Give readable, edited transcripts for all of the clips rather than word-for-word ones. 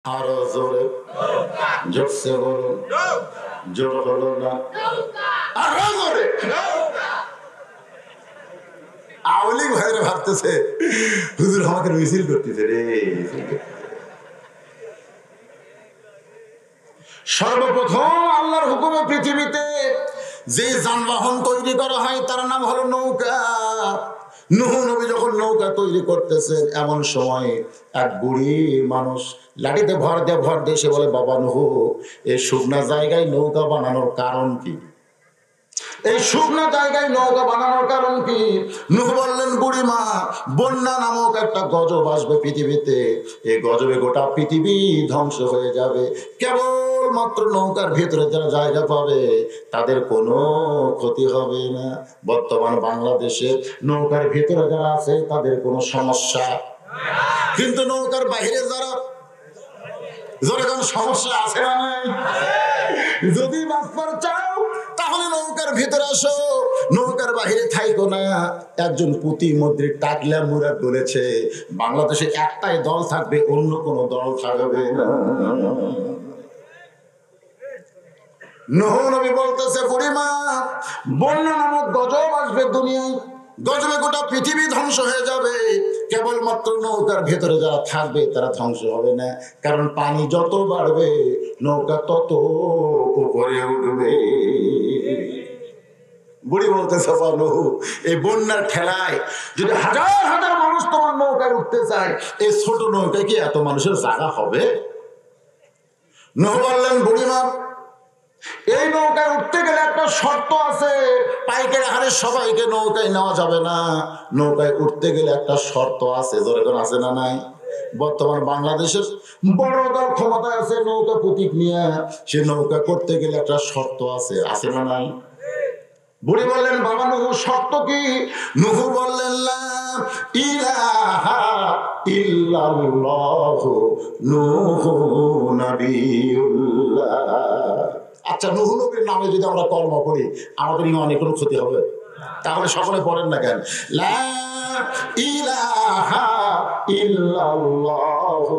আরো জোরে জোরসে বলুন, জোর হলো না, আরো জোরে। আওয়ামী লীগ ভাইরা ভাবতেছে হুজুর আমাকে মিছিল করতেছে রে। সর্বপ্রথম আল্লাহর হুকুমে পৃথিবীতে যে যানবাহন তৈরি করা হয় তার নাম হলো নৌকা। নূহ নবী যখন নৌকা তৈরি করতেছেন এমন সময় এক বুড়ি মানুষ লাঠিতে ভর দিয়ে সে বলে, বাবা নূহ, এই শুকনা জায়গায় নৌকা বানানোর কারণ কি? এই শুকনো জায়গায় নৌকা বানানোর কারণ কি? নূহ বললেন, বুড়িমা, বন্যা নামক একটা গজব আসবে পৃথিবীতে। এই গজবে গোটা পৃথিবী ধ্বংস হয়ে যাবে। কেবলমাত্র নৌকার ভিতরে যারা জায়গা পাবে তাদের কোনো ক্ষতি হবে না। বর্তমান বাংলাদেশে নৌকার ভিতরে যারা আছে তাদের কোনো সমস্যা, কিন্তু নৌকার বাইরে যারা যখন সমস্যা আছে না নাই? যদি বাঁচবার চাও তাহলে নৌকার ভিতরে আসো, নৌকার বাহিরে থাইকো না। একজন প্রতিমন্ত্রী টাকলা মুরাদ বলেছে, বাংলাদেশে একটাই দল থাকবে, অন্য কোন দল থাকবে না। নূহ নবী বলতেছে, বুড়িমা, বন্যা নামক গজব আসবে দুনিয়ায়, গজবে গোটা পৃথিবী ধ্বংস হয়ে যাবে। কেবলমাত্র নৌকার ভেতরে যারা থাকবে তারা ধ্বংস হবে না, কারণ পানি যত বাড়বে নৌকা তত উপরে উঠবে। বুড়ি বলতেছে, নূহ, এই বন্যার ঠেলায় যদি হাজার হাজার মানুষ তোমার নৌকায় উঠতে চায়, এই ছোট নৌকায় কি এত মানুষের জায়গা হবে? নূহ বললেন, বুড়িমা, এই নৌকায় উঠতে গেলে একটা শর্ত আছে। পাইকারি হারে সবাইকে নৌকায় নেওয়া যাবে না। নৌকায় উঠতে গেলে একটা শর্ত আছে, যেরকম আছে না নাই? বর্তমান বাংলাদেশের বড় দল ক্ষমতায় আছে নৌকা প্রতীক নিয়ে, সে নৌকা করতে গেলে একটা শর্ত আছে, আছে না নাই? বুড়ি বললেন, বাবা নূহ, শর্ত কি? নূহ বললেন, লা ইলাহা ইল্লাল্লাহু নূহু নবিয়ুল্লাহ। আচ্ছা, নূহ নবীর নামে যদি আমরা কর্ম করি আমাদের ইমানে কোনো ক্ষতি হবে? তাহলে সকলে পড়েন না কেন, লা ইলাহা ইল্লাল্লাহু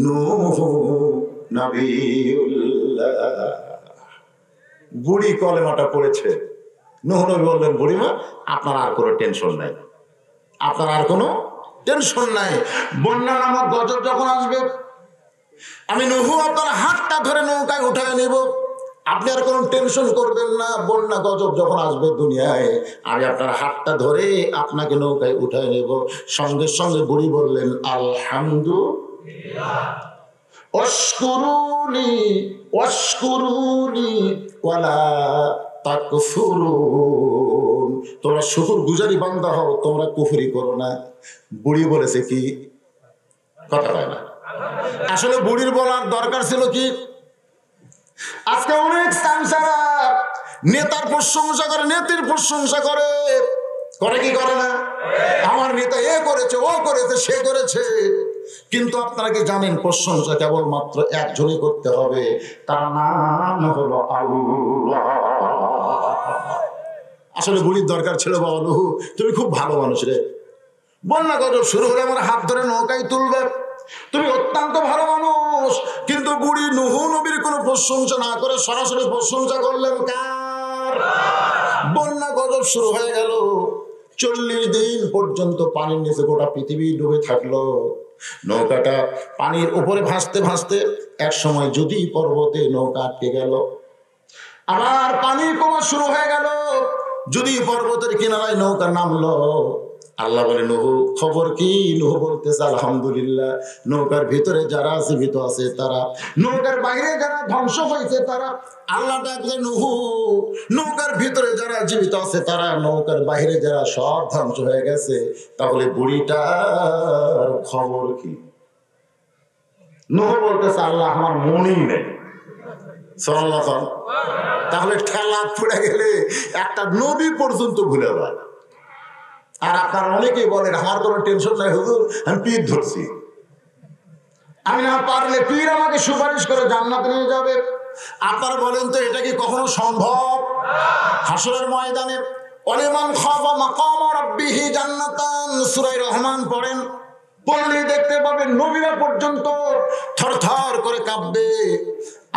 নূহু নবিয়ুল্লাহ। বুড়ি কলেমাটা পড়েছে। নূহ নবী বললেন, বুড়িমা, আপনার আর কোনো টেনশন নাই, আপনার আর কোনো টেনশন নাই। বন্যা নামক গজব যখন আসবে আমি নূহ আপনার হাতটা ধরে নৌকায় উঠায় নিব, আপনি আর কোনো টেনশন করবেন না। বন্যা গজব যখন আসবে দুনিয়ায় আমি আপনার হাতটা ধরে আপনাকে নৌকায় উঠায় নেব। সঙ্গে সঙ্গে বুড়ি বললেন, আলহামদুলিল্লাহ, অশকুরুনি অশকুরুনি ওয়ালা তাকফুরুন। তোমরা শুকর গুজারি বান্দা হও, তোমরা কুফরি করো না। বুড়ি বলেছে কি? কথা হয় না। আসলে বুড়ির বলার দরকার ছিল কি? আজকে অনেক সাংসারা নেতার প্রশংসা করে, নেত্রীর প্রশংসা করে, করে কি করে না? আমার নেতা এ করেছে, ও করেছে, সে করেছে। কিন্তু আপনারা কি জানেন, প্রশংসা কেবলমাত্র একজনই করতে হবে, তার নাম হলো আল্লাহ। আসলে বুড়ির দরকার ছিল, বাবা নূহ, তুমি খুব ভালো মানুষ রে, বন্যা গজব শুরু হলে আমার হাত ধরে নৌকায় তুলবে, তুমি অত্যন্ত ভালো মানুষ। কিন্তু বুড়ি নূহ নবীর কোনো প্রশংসা না করে সরাসরি প্রশংসা করলেন কার? বন্যা গজব শুরু হয়ে গেল। 40 দিন পর্যন্ত পানির নিচে গোটা পৃথিবী ডুবে থাকলো। নৌকাটা পানির উপরে ভাসতে ভাসতে এক সময় যদি পর্বতে নৌকা আটকে গেল। আবার পানি কমা শুরু হয়ে গেল, যদি পর্বতের কিনারায় নৌকা নামলো। আল্লাহ বলে, নূহ, খবর কি? নূহ বলতেছে, আলহামদুলিল্লাহ, নৌকার ভিতরে যারা জীবিত আছে তারা, নৌকার বাইরে যারা ধ্বংস হয়েছে তারা। আল্লাহ ডাকলে, নূহ, নৌকার ভিতরে যারা জীবিত আছে তারা, নৌকার বাইরে যারা সব ধ্বংস হয়ে গেছে। তাহলে বুড়িটার খবর কি? নূহ বলতেছে, আল্লাহ, আমার মনেই নেই। সাল্লাল্লাহু। তাহলে ঠেলা পড়ে গেলে একটা নবী পর্যন্ত ভুলে যায়। আর আপনারা অনেকেই বলেন, আমার কোনো টেনশন নাই হুজুর, আমি পীর ধরছি, আমি না পারলে পীর আমাকে সুপারিশ করে জান্নাতে নিয়ে যাবে। আপনারা বলেন তো এটা কি কখনো সম্ভব? হাসরের ময়দানে ওয়ালিমান খাফা মাকাম রাব্বিহি জান্নাতান, সূরা রহমান পড়েন, পড়লেই দেখতে পাবেন নবীরা পর্যন্ত থরথর করে কাঁপবে।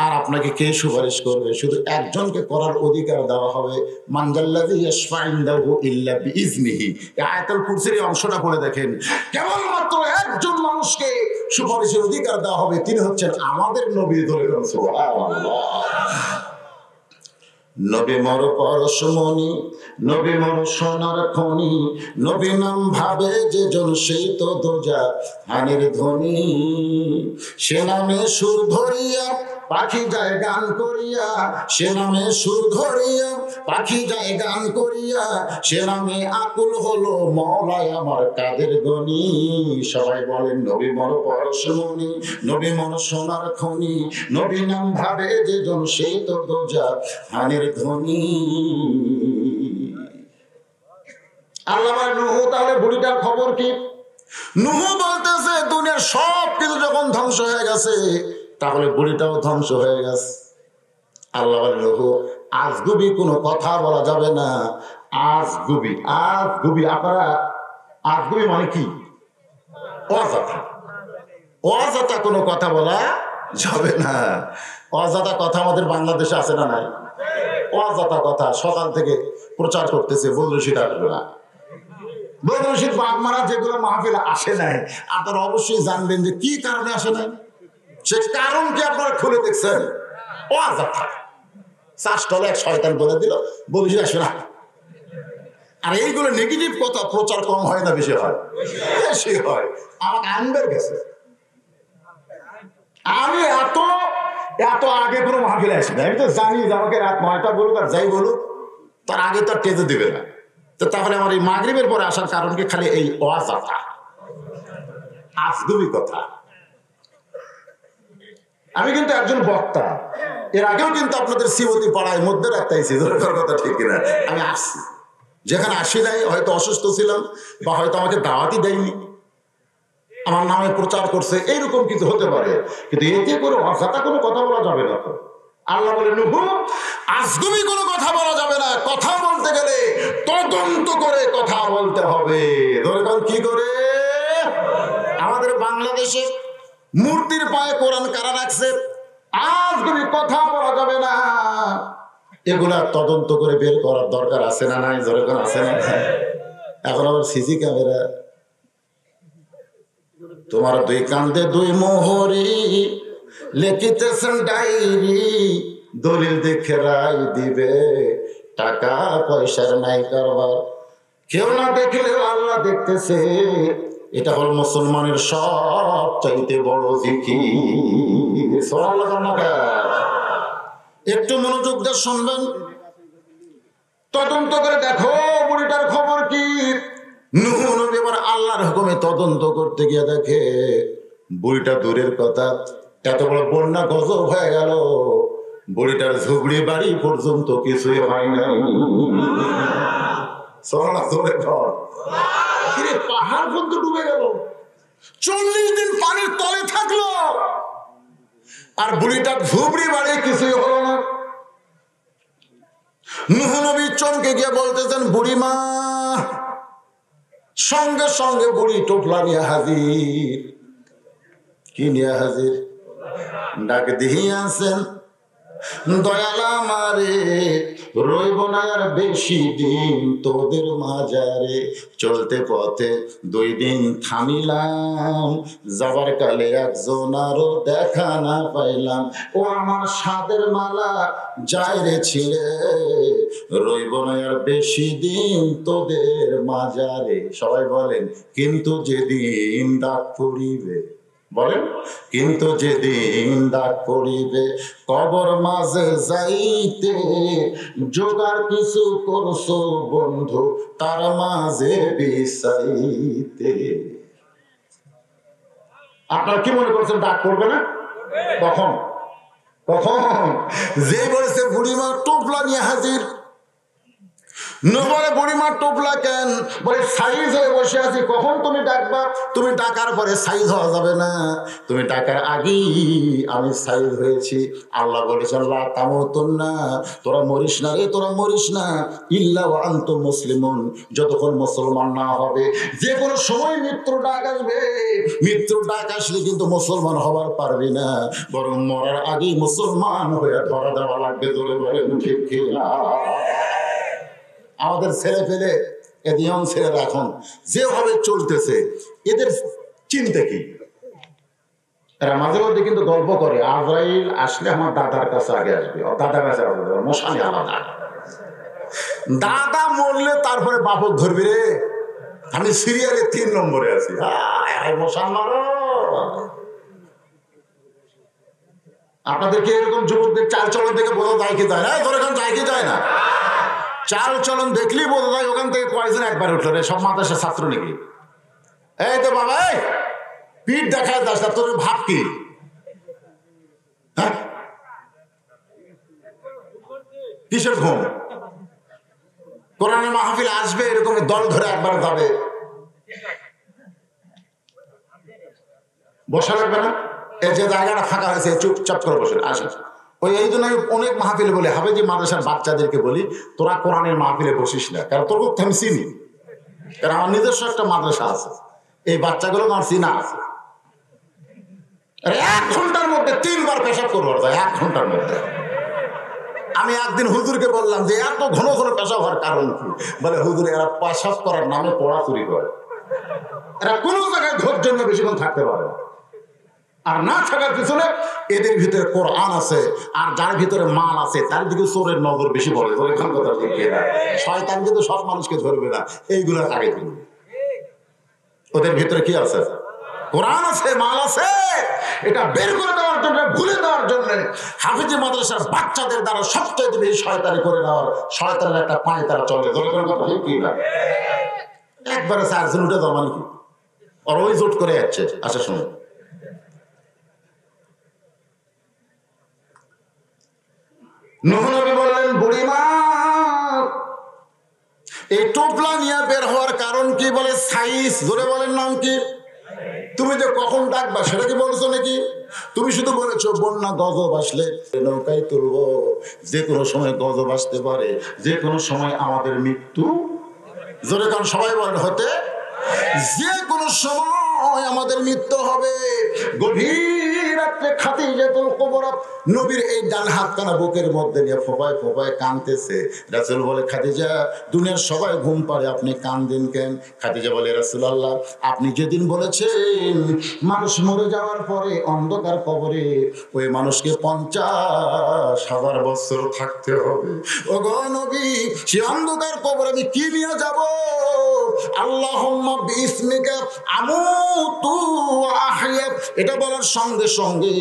আর আপনাকে কে সুপারিশ করবে? শুধু একজনকে করার অধিকার দেওয়া হবে, মানজাল্লাযী ইয়াশফা'ু ইনদাহু ইল্লা বিইজনিহি। এই আয়াতুল কুরসির এই অংশটা পড়ে দেখেন, কেবলমাত্র একজন মানুষকে সুপারিশের অধিকার দেওয়া হবে, তিনি হচ্ছেন আমাদের নবী। ধরে সুবহানাল্লাহ। নবী মর পরশমণি, নবী মর সোনার খনি, নবী নাম ভাবে যে জন সেই তো দোজা হানির ধ্বনি। সে নামে সুর ধরিয়া পাখি যায় গান করিয়া, সে নামে সুর ধরিয়া পাখি যায় গান করিয়া, সে নামে আকুল হলো মওলায় আমার কাদের গনি। সবাই বলেন নবী মর পরশমণি, নবী মর সোনার খনি, নবী নাম ভাবে যে জন সেই তো দোজা হানির ধ্বনি। আল্লামা নূহ তাহলে বুড়িটার খবর কি? নূহ বলতেছে দুনিয়ার সব কিছু যখন ধ্বংস হয়ে গেছে, তাহলে বুড়িটাও ধ্বংস হয়ে গেছে। আল্লাহ বলে নূহ আজগুবি কোনো কথা বলা যাবে না। আজগুবি, আজগুবি, আপনারা আজগুবি মানে কি? অযথা, অযথা কোনো কথা বলা যাবে না। অযথা কথা আমাদের বাংলাদেশে আছে না নাই? অযথা কথা সকাল থেকে প্রচার করতেছে, বদরুল রশিদ আসবে না। বদরুল রশিদ বাগমারা যেগুলো মাহফিল আসে নাই, আপনারা অবশ্যই জানবেন যে কি কারণে আসে নাই। সে কারণ কি আপনারা খুলে দেখছেন? অযথা চাষটলে এক শয়তান বলে দিল বদরুল রশিদ আসবে না। আর এইগুলো নেগেটিভ কথা প্রচার কম হয় না বেশি হয়? বেশি হয়। আমাকে আনবার গেছে, আমি এত এত আগে কোনো মাহফিলে আসি না। আমি তো জানি যে আমাকে রাত 9টা বলুক আর যাই বলুক, তার আগে তো আর টেজে দিবে না। তো তাহলে আমার এই মাগরিবের পরে আসার কারণ কি? খালি এই অযথা আজগুবি কথা। আমি কিন্তু একজন বক্তা, এর আগেও কিন্তু আপনাদের শ্রীমতী পাড়ায় মধ্যে রাখতেছি, কথা ঠিক কিনা? আমি আসছি, যেখানে আসি নাই হয়তো অসুস্থ ছিলাম, বা হয়তো আমাকে দাওয়াতই দেয়নি, আমার নামে প্রচার করছে, এইরকম কিছু হতে পারে। কিন্তু এতে করে অযথা কোনো কথা বলা যাবে না। আল্লাহ বলে নূহ আজগুবি কোনো কথা বলা যাবে না। কথা বলতে গেলে তদন্ত করে কথা বলতে হবে। দরকার কি করে? আমাদের বাংলাদেশে মূর্তির পায়ে কোরআন কারা রাখছে? আজগুবি কথা বলা যাবে না। এগুলা তদন্ত করে বের করার দরকার আছে না নাই? দরকার আছে না? এখন আবার সিসি ক্যামেরা, তোমার দুই কান্দে দুই মোহরি, লিখিতেছেন ডায়েরি, দলিল দেখে রায় দিবে, টাকা পয়সার নাই কারবার, কেউ না দেখলেও আল্লাহ দেখতেছে। এটা হল মুসলমানের সব চাইতে বড় জিকির। একটু মনোযোগ দিয়ে শুনবেন, তদন্ত করে দেখো বুড়িটার খবর কি। নূহ নবী এবার আল্লাহর হুকুমে তদন্ত করতে গিয়ে দেখে বুড়িটা দূরের কথা, এত বড় বন্যা গজব হয়ে গেল, বুড়িটার ঝুপড়ি বাড়ি পর্যন্ত কিছুই হয় নাই। পাহাড় পর্যন্ত ডুবে গেল, 40 দিন পানির তলে থাকলো, আর বুড়িটার ঝুপড়ি বাড়ি কিছুই হলো না। নূহ নবী চমকে গিয়ে বলতেছেন বুড়িমা। সঙ্গে সঙ্গে বুড়ি টোপলা নিয়ে হাজির। কি নিয়ে হাজির? ডাক দিয়াছেন দয়াল আমারে, রইব না আর বেশি দিন তোদের মাজারে। চলতে পথে 2 দিন থামিলাম, যাবার কালে একজন আরো দেখা না পাইলাম। ও আমার সাদের মালা যায় রে ছিলে, রইব না আর বেশি দিন তোদের মাজারে। সবাই বলেন কিন্তু যেদিন ডাক পড়িবে, বলেন কিন্তু যেদিন ডাক পড়িবে, কবর মাঝে যাইতে জোগাড় কিছু করছো বন্ধু, তার মাঝে বিছাইতে। আপনারা কি মনে করছেন ডাক পড়বে না? কখন? কখন? যে বলেছে বুড়িমা টোপলা নিয়ে হাজির, নূহ বলে বুড়িমা টোপলা কেন? বলে সাইজ হয়ে বসে আছি, কখন তুমি ডাকবা? তুমি ডাকার পরে সাইজ হওয়া যাবে না, তুমি ডাকার আগেই আমি সাইজ হয়েছি। আল্লাহ বলেছেন লা তামুতুন্না, তোরা মরিস না রে, তোরা মরিস না, ইল্লা ওয়া আনতুম মুসলিমুন, যতক্ষণ মুসলমান না হবে। যে কোনো সময় মৃত্যুর ডাক আসবে, মৃত্যুর ডাক আসলে কিন্তু মুসলমান হবার পারবি না, বরং মরার আগেই মুসলমান হয়ে ধরা দেওয়া লাগবে। ধরে বলেন ঠিক কিনা? আমাদের ছেলে পেলে এদিন ছেলেরা এখন যেভাবে চলতেছে, এদের চিন্তা কি? এরা মাঝে মধ্যে কিন্তু গল্প করে, আজরাইল আসলে আমার দাদার কাছে আগে আসবে, দাদার কাছে মশানি আলাদা, দাদা মরলে তারপরে বাপক ধরবি রে, আমি সিরিয়ালে 3 নম্বরে আছি, মশান মারো। আপনাদেরকে এরকম যুবকদের চাল চলন থেকে বোঝা যায় কি যায় না? ধরে এখন যায় কি যায় না? চাল চলন দেখলেই বোঝা যায় ওখান থেকে কয়েকজন একবার উঠলো রে, সব মাদ্রাসার ছাত্র নাকি? এই তো বাবা, পিঠ দেখায় দাস না, তোর ভাব কি? হ্যাঁ, কিসের ঘুম? কোরআনের মাহফিল আসবে, এরকম দল ধরে একবার যাবে, বসা লাগবে না? এই যে জায়গাটা ফাঁকা হয়েছে চুপচাপ করে বসে আসে। ওই এই জন্য আমি অনেক মাহফিলে বলি, হাফেজি মাদ্রাসার বাচ্চাদেরকে বলি, তোরা কোরআনের মাহফিলে বসিস না, কারণ তোর পক্ষে আমি চিনি, কারণ আমার নিজস্ব একটা মাদ্রাসা আছে, এই বাচ্চাগুলো আমার চিনা আছে। 1 ঘন্টার মধ্যে 3 বার পেশাব করবার যায়, 1 ঘন্টার মধ্যে। আমি একদিন হুজুরকে বললাম যে এত ঘন ঘন পেশাব হওয়ার কারণ কি? বলে হুজুর, এরা পেশাব করার নামে পড়া চুরি করে, এরা কোনো জায়গায় ধৈর্য জন্য বেশিক্ষণ থাকতে পারে না। আর না থাকার পিছনে এদের ভিতরে কোরআন আছে, আর যার ভিতরে মাল আছে তার দিকে চোরের নজর বেশি পড়ে। শয়তান কিন্তু সব মানুষকে ধরবে না, এইগুলোর আগে ধরবে। ওদের ভিতরে কি আছে? কোরআন আছে, মাল আছে। এটা বের করে দেওয়ার জন্য, ভুলে দেওয়ার জন্য হাফেজি মাদ্রাসার বাচ্চাদের দ্বারা সবচেয়ে বেশি শয়তানি করে নেওয়ার, শয়তানের একটা পায়ে তারা চলে। একবারে 4 জন উঠে যাওয়া মানে কি? আর ওই জোট করে যাচ্ছে। আচ্ছা শুনুন, নূহ নবী বললেন বুড়িমা এই টোপলা নিয়ে বের হওয়ার কারণ কি? বলে সাইজ। ধরে বলেন নাম কি? তুমি যে কখন ডাকবা সেটা কি বলেছো নাকি? তুমি শুধু বলেছো বন্যা গজব আসলে নৌকায় তুলবো, যে কোনো সময় গজব আসতে পারে, যে কোনো সময় আমাদের মৃত্যু, জোরে কারণ সবাই বলেন হতে, যে কোনো সময় আমাদের মৃত্যু হবে। গভীর রাত্রে খাদিজাতুল কুবরা নবীর এই ডান হাতখানা বুকের মধ্যে নিয়ে ফোপায় ফোপায় কাঁদতেছে। রাসূল বলে, খাদিজা, দুনিয়ার সবাই ঘুম পাড়ে, আপনি কাঁদেন কেন? খাদিজা বলে, রাসূলুল্লাহ, আপনি যেদিন বলেছেন মানুষ মরে যাওয়ার পরে অন্ধকার কবরে ওই মানুষকে 50,000 বছর থাকতে হবে, ও গো নবী, সে অন্ধকার কবরে আমি কি নিয়ে যাব? আল্লাহুম্মা বিইসমিকা আমুতু ওয়া আহইয়া, এটা বলার সঙ্গে সঙ্গে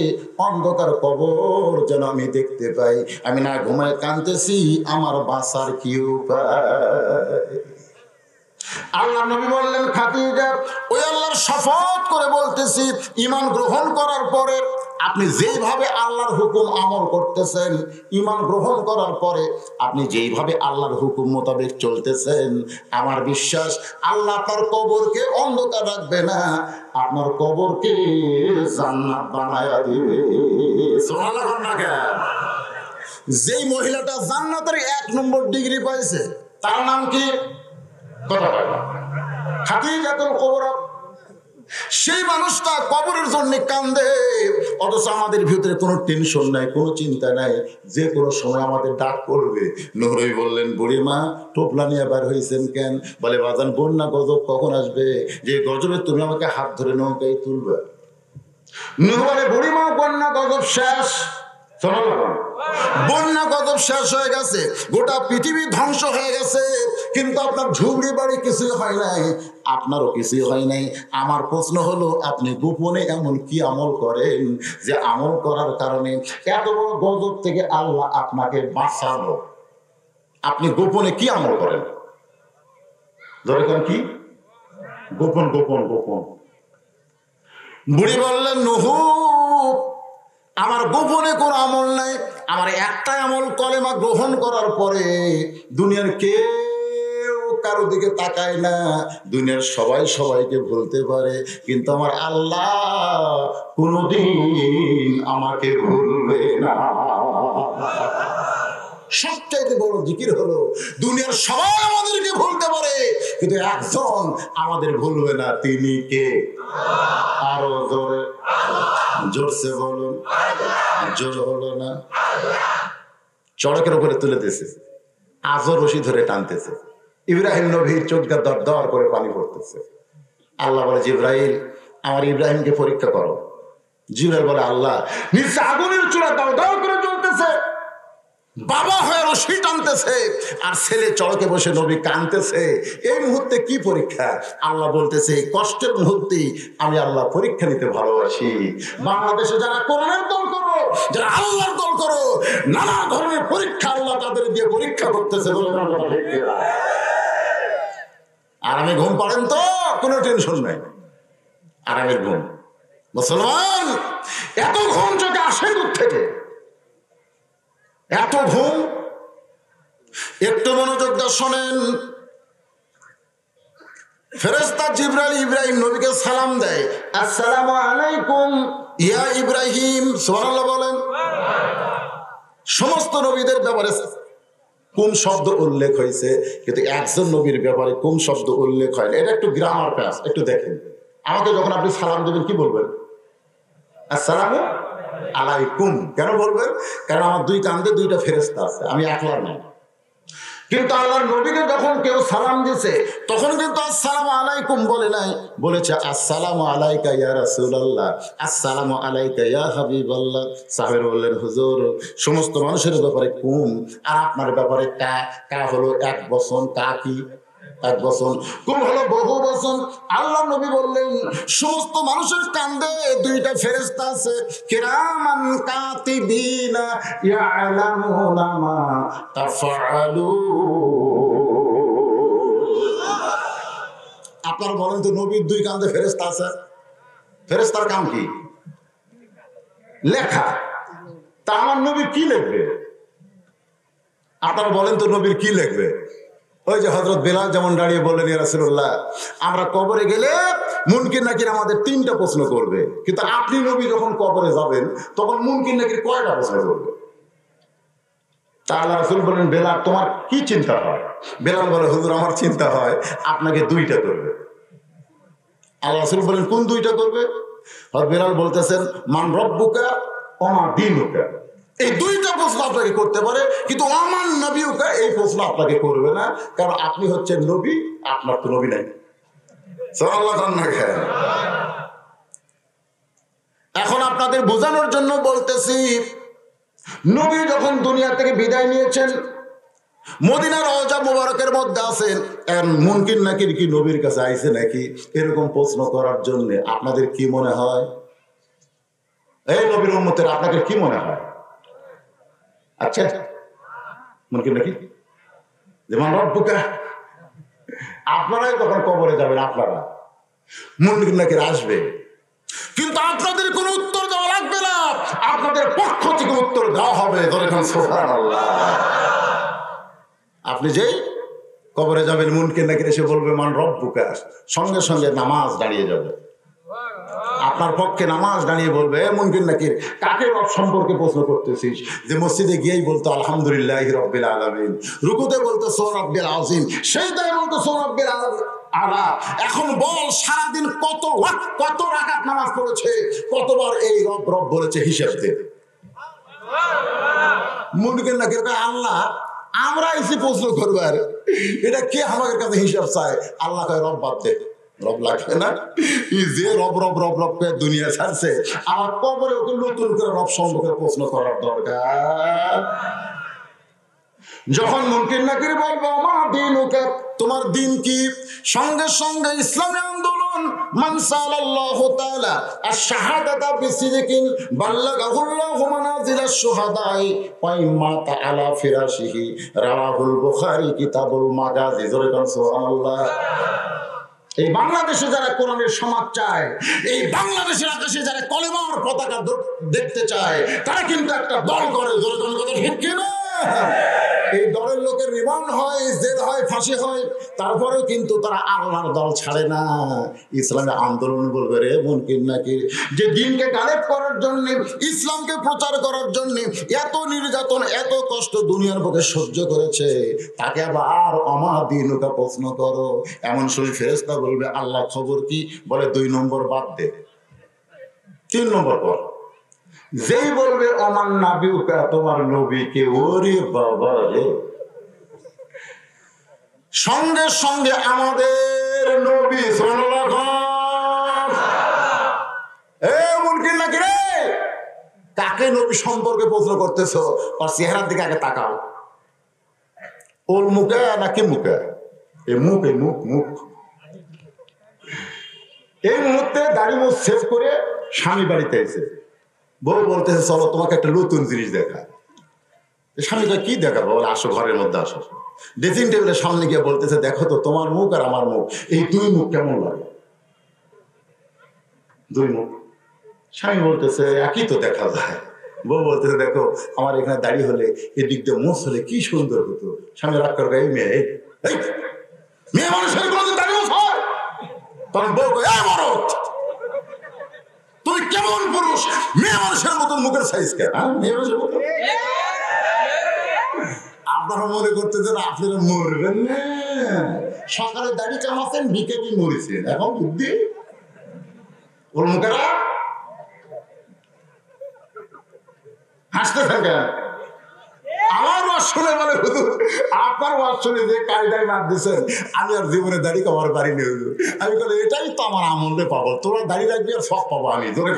অন্ধকার কবর যেন আমি দেখতে পাই। আমি না ঘুমায় কাঁদতেছি, আমার বাঁচার কি উপায়? আল্লাহ নবী বললেন, খাদিজা, ওই আল্লাহর শপথ করে বলতেছি, ঈমান গ্রহণ করার পরে আপনি যেইভাবে আল্লাহর হুকুম আমল করতেছেন, ঈমান গ্রহণ করার পরে আপনি যেইভাবে আল্লাহর হুকুম মোতাবেক চলতেছেন, আমার বিশ্বাস আল্লাহ আপনার কবরকে অন্ধকার রাখবে না, আপনার কবরকে জান্নাত বানায়া দিবে। সুবহানাল্লাহ না কেন? যেই মহিলাটা জান্নাতের 1 নম্বর ডিগ্রি পাইছে তার নাম কি? খাদিজাতুল কুবরা। সেই মানুষটা কবরের জন্য কান্দে, অথচ আমাদের ভিতরে কোনো টেনশন নাই, কোনো চিন্তা নাই, যে কোনো সময় আমাদের ডাক করবে। নূহ নবী বললেন, বুড়িমা টোপলা নিয়ে বার হয়েছেন কেন? বলে, বাজান, বন্যা গজব কখন আসবে, যে গজবে তুমি আমাকে হাত ধরে নৌকায় তুলবে। নূহ বলে, বুড়িমা বন্যা গজব শেষ। বন্যা গজব শেষ হয়ে গেছে, গোটা পৃথিবী ধ্বংস হয়ে গেছে, কিন্তু আপনার ঝুবড়ি বাড়ি কিছুই হয় নাই, আপনারও কিছুই হয় নাই। আমার প্রশ্ন হলো, আপনি গোপনে এমন কি আমল করেন যে আমল করার কারণে এত বড় গজব থেকে আল্লাহ আপনাকে বাঁচালো? আপনি গোপনে কি আমল করেন? ধরে কোন কি গোপন গোপন গোপন? বুড়ি বললেন, নূহ, আমার গোপনে কোনো আমল নাই, আমার একটাই আমল, কলেমা গ্রহণ করার পরে দুনিয়ার কে কারো দিকে তাকায় না, দুনিয়ার সবাই সবাইকে ভুলতে পারে, কিন্তু আমার আল্লাহ কোনদিন আমাকে ভুলবে না। সবচাইতে বড় জিকির হলো দুনিয়ার সবাই আমাদেরকে ভুলতে পারে, কিন্তু একজন আমাদের ভুলবে না, তিনি কে? আরো জোরে, জোরসে বলুন। জোর হলো না? চড়কের উপরে তুলে দিয়েছে, আজও রশি ধরে টানতেছে, ইব্রাহিম নবীর চোখ দিয়ে দর দর করে পানি পড়তেছে। আল্লাহ বলে, জিব্রাইল আমার ইব্রাহিমকে পরীক্ষা করো। জিব্রাইল বলে, আল্লাহ নিচে আগুনের চূড়া দাও দাও করে জ্বলতেছে, বাবা হয়ে রশি টানতেছে, আর ছেলে চড়কে বসে নবী কাঁদতেছে, এই মুহূর্তে কি পরীক্ষা? আল্লাহ বলতেছে, এই কষ্টের মুহূর্তে আমি আল্লাহ পরীক্ষা নিতে ভালোবাসি। বাংলাদেশে যারা কোরআনের দল করো, যারা আল্লাহর দল করো, নানা ধরনের পরীক্ষা আল্লাহ তাদের দিয়ে পরীক্ষা করতেছে। আরামে ঘুম পাড়েন তো, কোনো টেনশন নাই, আরামের ঘুম। মুসলমান, এত ঘুম যদি আসে দূর থেকে, এত ঘুম, একটু মনোযোগ দিয়ে শোনেন। ফেরেশতা জিবরাইল ইব্রাহিম নবীকে সালাম দেয়, আসসালামু আলাইকুম ইয়া ইব্রাহিম, সুবহানাল্লাহ বলেন। সমস্ত নবীদের ব্যাপারে কুম শব্দ উল্লেখ হয়েছে, কিন্তু একজন নবীর ব্যাপারে কুম শব্দ উল্লেখ হয় না। এটা একটু গ্রামার প্যাস, একটু দেখেন। আমাকে যখন আপনি সালাম দেবেন কি বলবেন? আসসালামু আলাইকুম। কেন বলবেন? কারণ আমার দুই কান্দে দুইটা ফেরেশতা আছে, আমি একলা নাই। কিন্তু আল্লাহর নবীকে যখন কেউ সালাম দিয়েছে তখন কিন্তু আসসালামু আলাইকুম বলে নাই, বলেছে আসসালামু আলাইকা ইয়া রাসূলুল্লাহ, আসসালামু আলাইকা ইয়া হাবিবাল্লাহ। সাহাবীরা বললেন, হুজুর সমস্ত মানুষের ব্যাপারে কুম, আর আপনার ব্যাপারে কা। কা হলো এক বচন, কা কি? এক বচন। কুম হলো বহু বচন। আল্লাহ নবী বললেন, সমস্ত মানুষের কান্দে দুইটা ফেরেশতা আছে, কিরামান কাতিবিনা ইয়ালামুনা মা তাফআলুন। আপনারা বলেন তো, নবীর দুই কান্দে ফেরেশতা আছে, ফেরেশতার কাম কি? লেখা। তা আমার নবী কি লিখবে? আপনারা বলেন তো, নবীর কি লিখবে? ওই যে হযরত বেলাল যেমন দাঁড়িয়ে বললেন, ইয়া রাসূলুল্লাহ আমরা কবরে গেলে মুনকির নাকির আমাদের 3টা প্রশ্ন করবে, কিন্তু আপনি নবী যখন কবরে যাবেন তখন মুনকির নাকির কয়টা প্রশ্ন করবে? তা আল্লাহ রাসূল বলেন, বেলাল তোমার কি চিন্তা হয়? বেলাল বলে, হুজুর আমার চিন্তা হয় আপনাকে 2টা করবে। আল্লাহ রাসূল বলেন, কোন 2টা করবে? আর বেলাল বলতেছেন, মান রব্বুকা ওয়া মা দীনুকা। এই 2টা প্রশ্ন আপনাকে করতে পারে, কিন্তু আমান নবীকা এই প্রশ্ন আপনাকে করবে না, কারণ আপনি হচ্ছেন নবী, আপনার তো নবী নাই। এখন আপনাদের বোঝানোর জন্য বলতেছি, নবী যখন দুনিয়া থেকে বিদায় নিয়েছেন, মদিনার রওজা মুবারকের মধ্যে আছেন, মুনকির নাকির কি নবীর কাছে আইছে নাকি এরকম প্রশ্ন করার জন্য? আপনাদের কি মনে হয়? এই নবীর উম্মতের আপনাদের কি মনে হয়? আচ্ছা, মুনকির নাকির যেমন রব্বুকা, আপনারাই যখন কবরে যাবেন আপনারা, মুনকির নাকির আসবে, কিন্তু আপনাদের কোনো উত্তর দেওয়া লাগবে না, আপনাদের পক্ষ থেকে উত্তর দেওয়া হবে। সুবহানাল্লাহ। আপনি যেই কবরে যাবেন, মুনকির নাকির এসে বলবে মান রব্বুকা, সঙ্গে সঙ্গে নামাজ দাঁড়িয়ে যাবে, আপনার পক্ষে নামাজ দাঁড়িয়ে বলবে, মুনকির নাকির কাকে রব সম্পর্কে প্রশ্ন করতেছিস? যে মসজিদে গিয়েই বলতো আলহামদুলিল্লাহি রাব্বিল আলামিন, রুকুতে বলতো সুবহান রাব্বিল আযীম, সেজদায় বলতো সুবহান রাব্বিল আলা। এখন বল, সারাদিন কত রাকাত নামাজ পড়েছে, কতবার এই রব রব বলেছে, হিসাব দে। মুনকির নাকির কয়, আল্লাহ আমরা এসে প্রশ্ন করবার, এটা কে আমাদের কাছে হিসাব চায়? আল্লাহ কয়, রব বাদ দে, রব লাগবে না। যে রব রব রব রব করে দুনিয়া ছাড়ছে, আমার কবরে ওকে নতুন করে রব সম্পর্কে প্রশ্ন করার দরকার। যখন মুনকির নাকির বলবো আমার দিন ওকে, তোমার দিন কি, সঙ্গে সঙ্গে ইসলামী আন্দোলন মান সাল্লাল্লাহু তাআলা আশ-শাহাদাতা বিসিদিকিন বাল্লাগাহুল্লাহু মানাজিলাশ শুহাদাই ওয়া ইম্মা তাআলা ফিরাশিহি রাওয়াহুল বুখারী কিতাবুল মাগাজি। জোরে বলুন সুবহানাল্লাহ। এই বাংলাদেশে যারা কোরআনের সমাজ চায়, এই বাংলাদেশের আকাশে যারা কলেমার পতাকা দেখতে চায়, তারা কিন্তু একটা দল করে। জোরে বলুন, কথা ঠিক কিনা? এই দলের লোকের রিমান্ড হয়, জেল হয়, ফাঁসি হয়, তারপরেও কিন্তু তারা আল্লাহর দল ছাড়ে না। ইসলামে আন্দোলন বলবে রে মুনকির নাকির, যে দিনকে গালেব করার জন্য, ইসলামকে প্রচার করার জন্য এত নির্যাতন, এত কষ্ট দুনিয়ার বুকে সহ্য করেছে, তাকে আবার অমাদিনুকা প্রশ্ন করো। এমন সময় ফেরেশতা বলবে আল্লাহ খবর কি? বলে 2 নম্বর বাদ দে, 3 নম্বর পর। যেই বলবে অমান নাবিউকা, তোমার নবীকে, ওরে বাবা রে, সঙ্গে সঙ্গে আমাদের নবী মুনকির নাকি রে, কাকে নবী সম্পর্কে প্রশ্ন করতেছ? ওর চেহারার দিকে আগে তাকাও। ওর মুখে নাকি মুখে? এই মুখ, এই মুখ, মুখ। এই মুহূর্তে দাড়ি মুখ সেভ করে স্বামী বাড়িতে এসে বউ বলতেছে চলো তোমাকে একটা নতুন জিনিস দেখা। স্বামীটা কি দেখাবো? বলে আসো, ঘরের মধ্যে আসো। ড্রেসিং টেবিলের সামনে গিয়ে বলতেছে দেখো তো তোমার মুখ আর আমার মুখ, এই 2 মুখ কেমন লাগে? 2 মুখ। স্বামী বলতেছে একই তো দেখা যায়। বউ বলতেছে দেখো আমার এখানে দাড়ি হলে, এদিক দিয়ে মুখ হলে কি সুন্দর হতো। স্বামী রাগ করে এই মেয়ে, মেয়ে মানুষের কোনোদিন দাড়ি মুখ হয়? তখন বউ কয় এই মরদ, তুমি কেমন পুরুষ, মেয়ে মানুষের মতন মুখের সাইজ কেন? মেয়ে মানুষের মতন? আপনারা মনে করতেছেন আপনারা মরবেন না? সকালে দাড়ি কামাচ্ছেন, বিকেলে মরেছেন, এখন বুদ্ধি ওর মুখেরা হাসতেছেন কেন? আমার ওয়াজ শুনে বলে হুজুর আপনার ওয়াজ শুনে যে কায়দায় মার দিচ্ছেন, আমি আর জীবনে দাড়ি কামার পারি নি হুজুর। আমি বলি এটাই তো আমার আমলে পাবো, তোরা দাড়ি রাখবি আর সব পাবো আমি। ধরে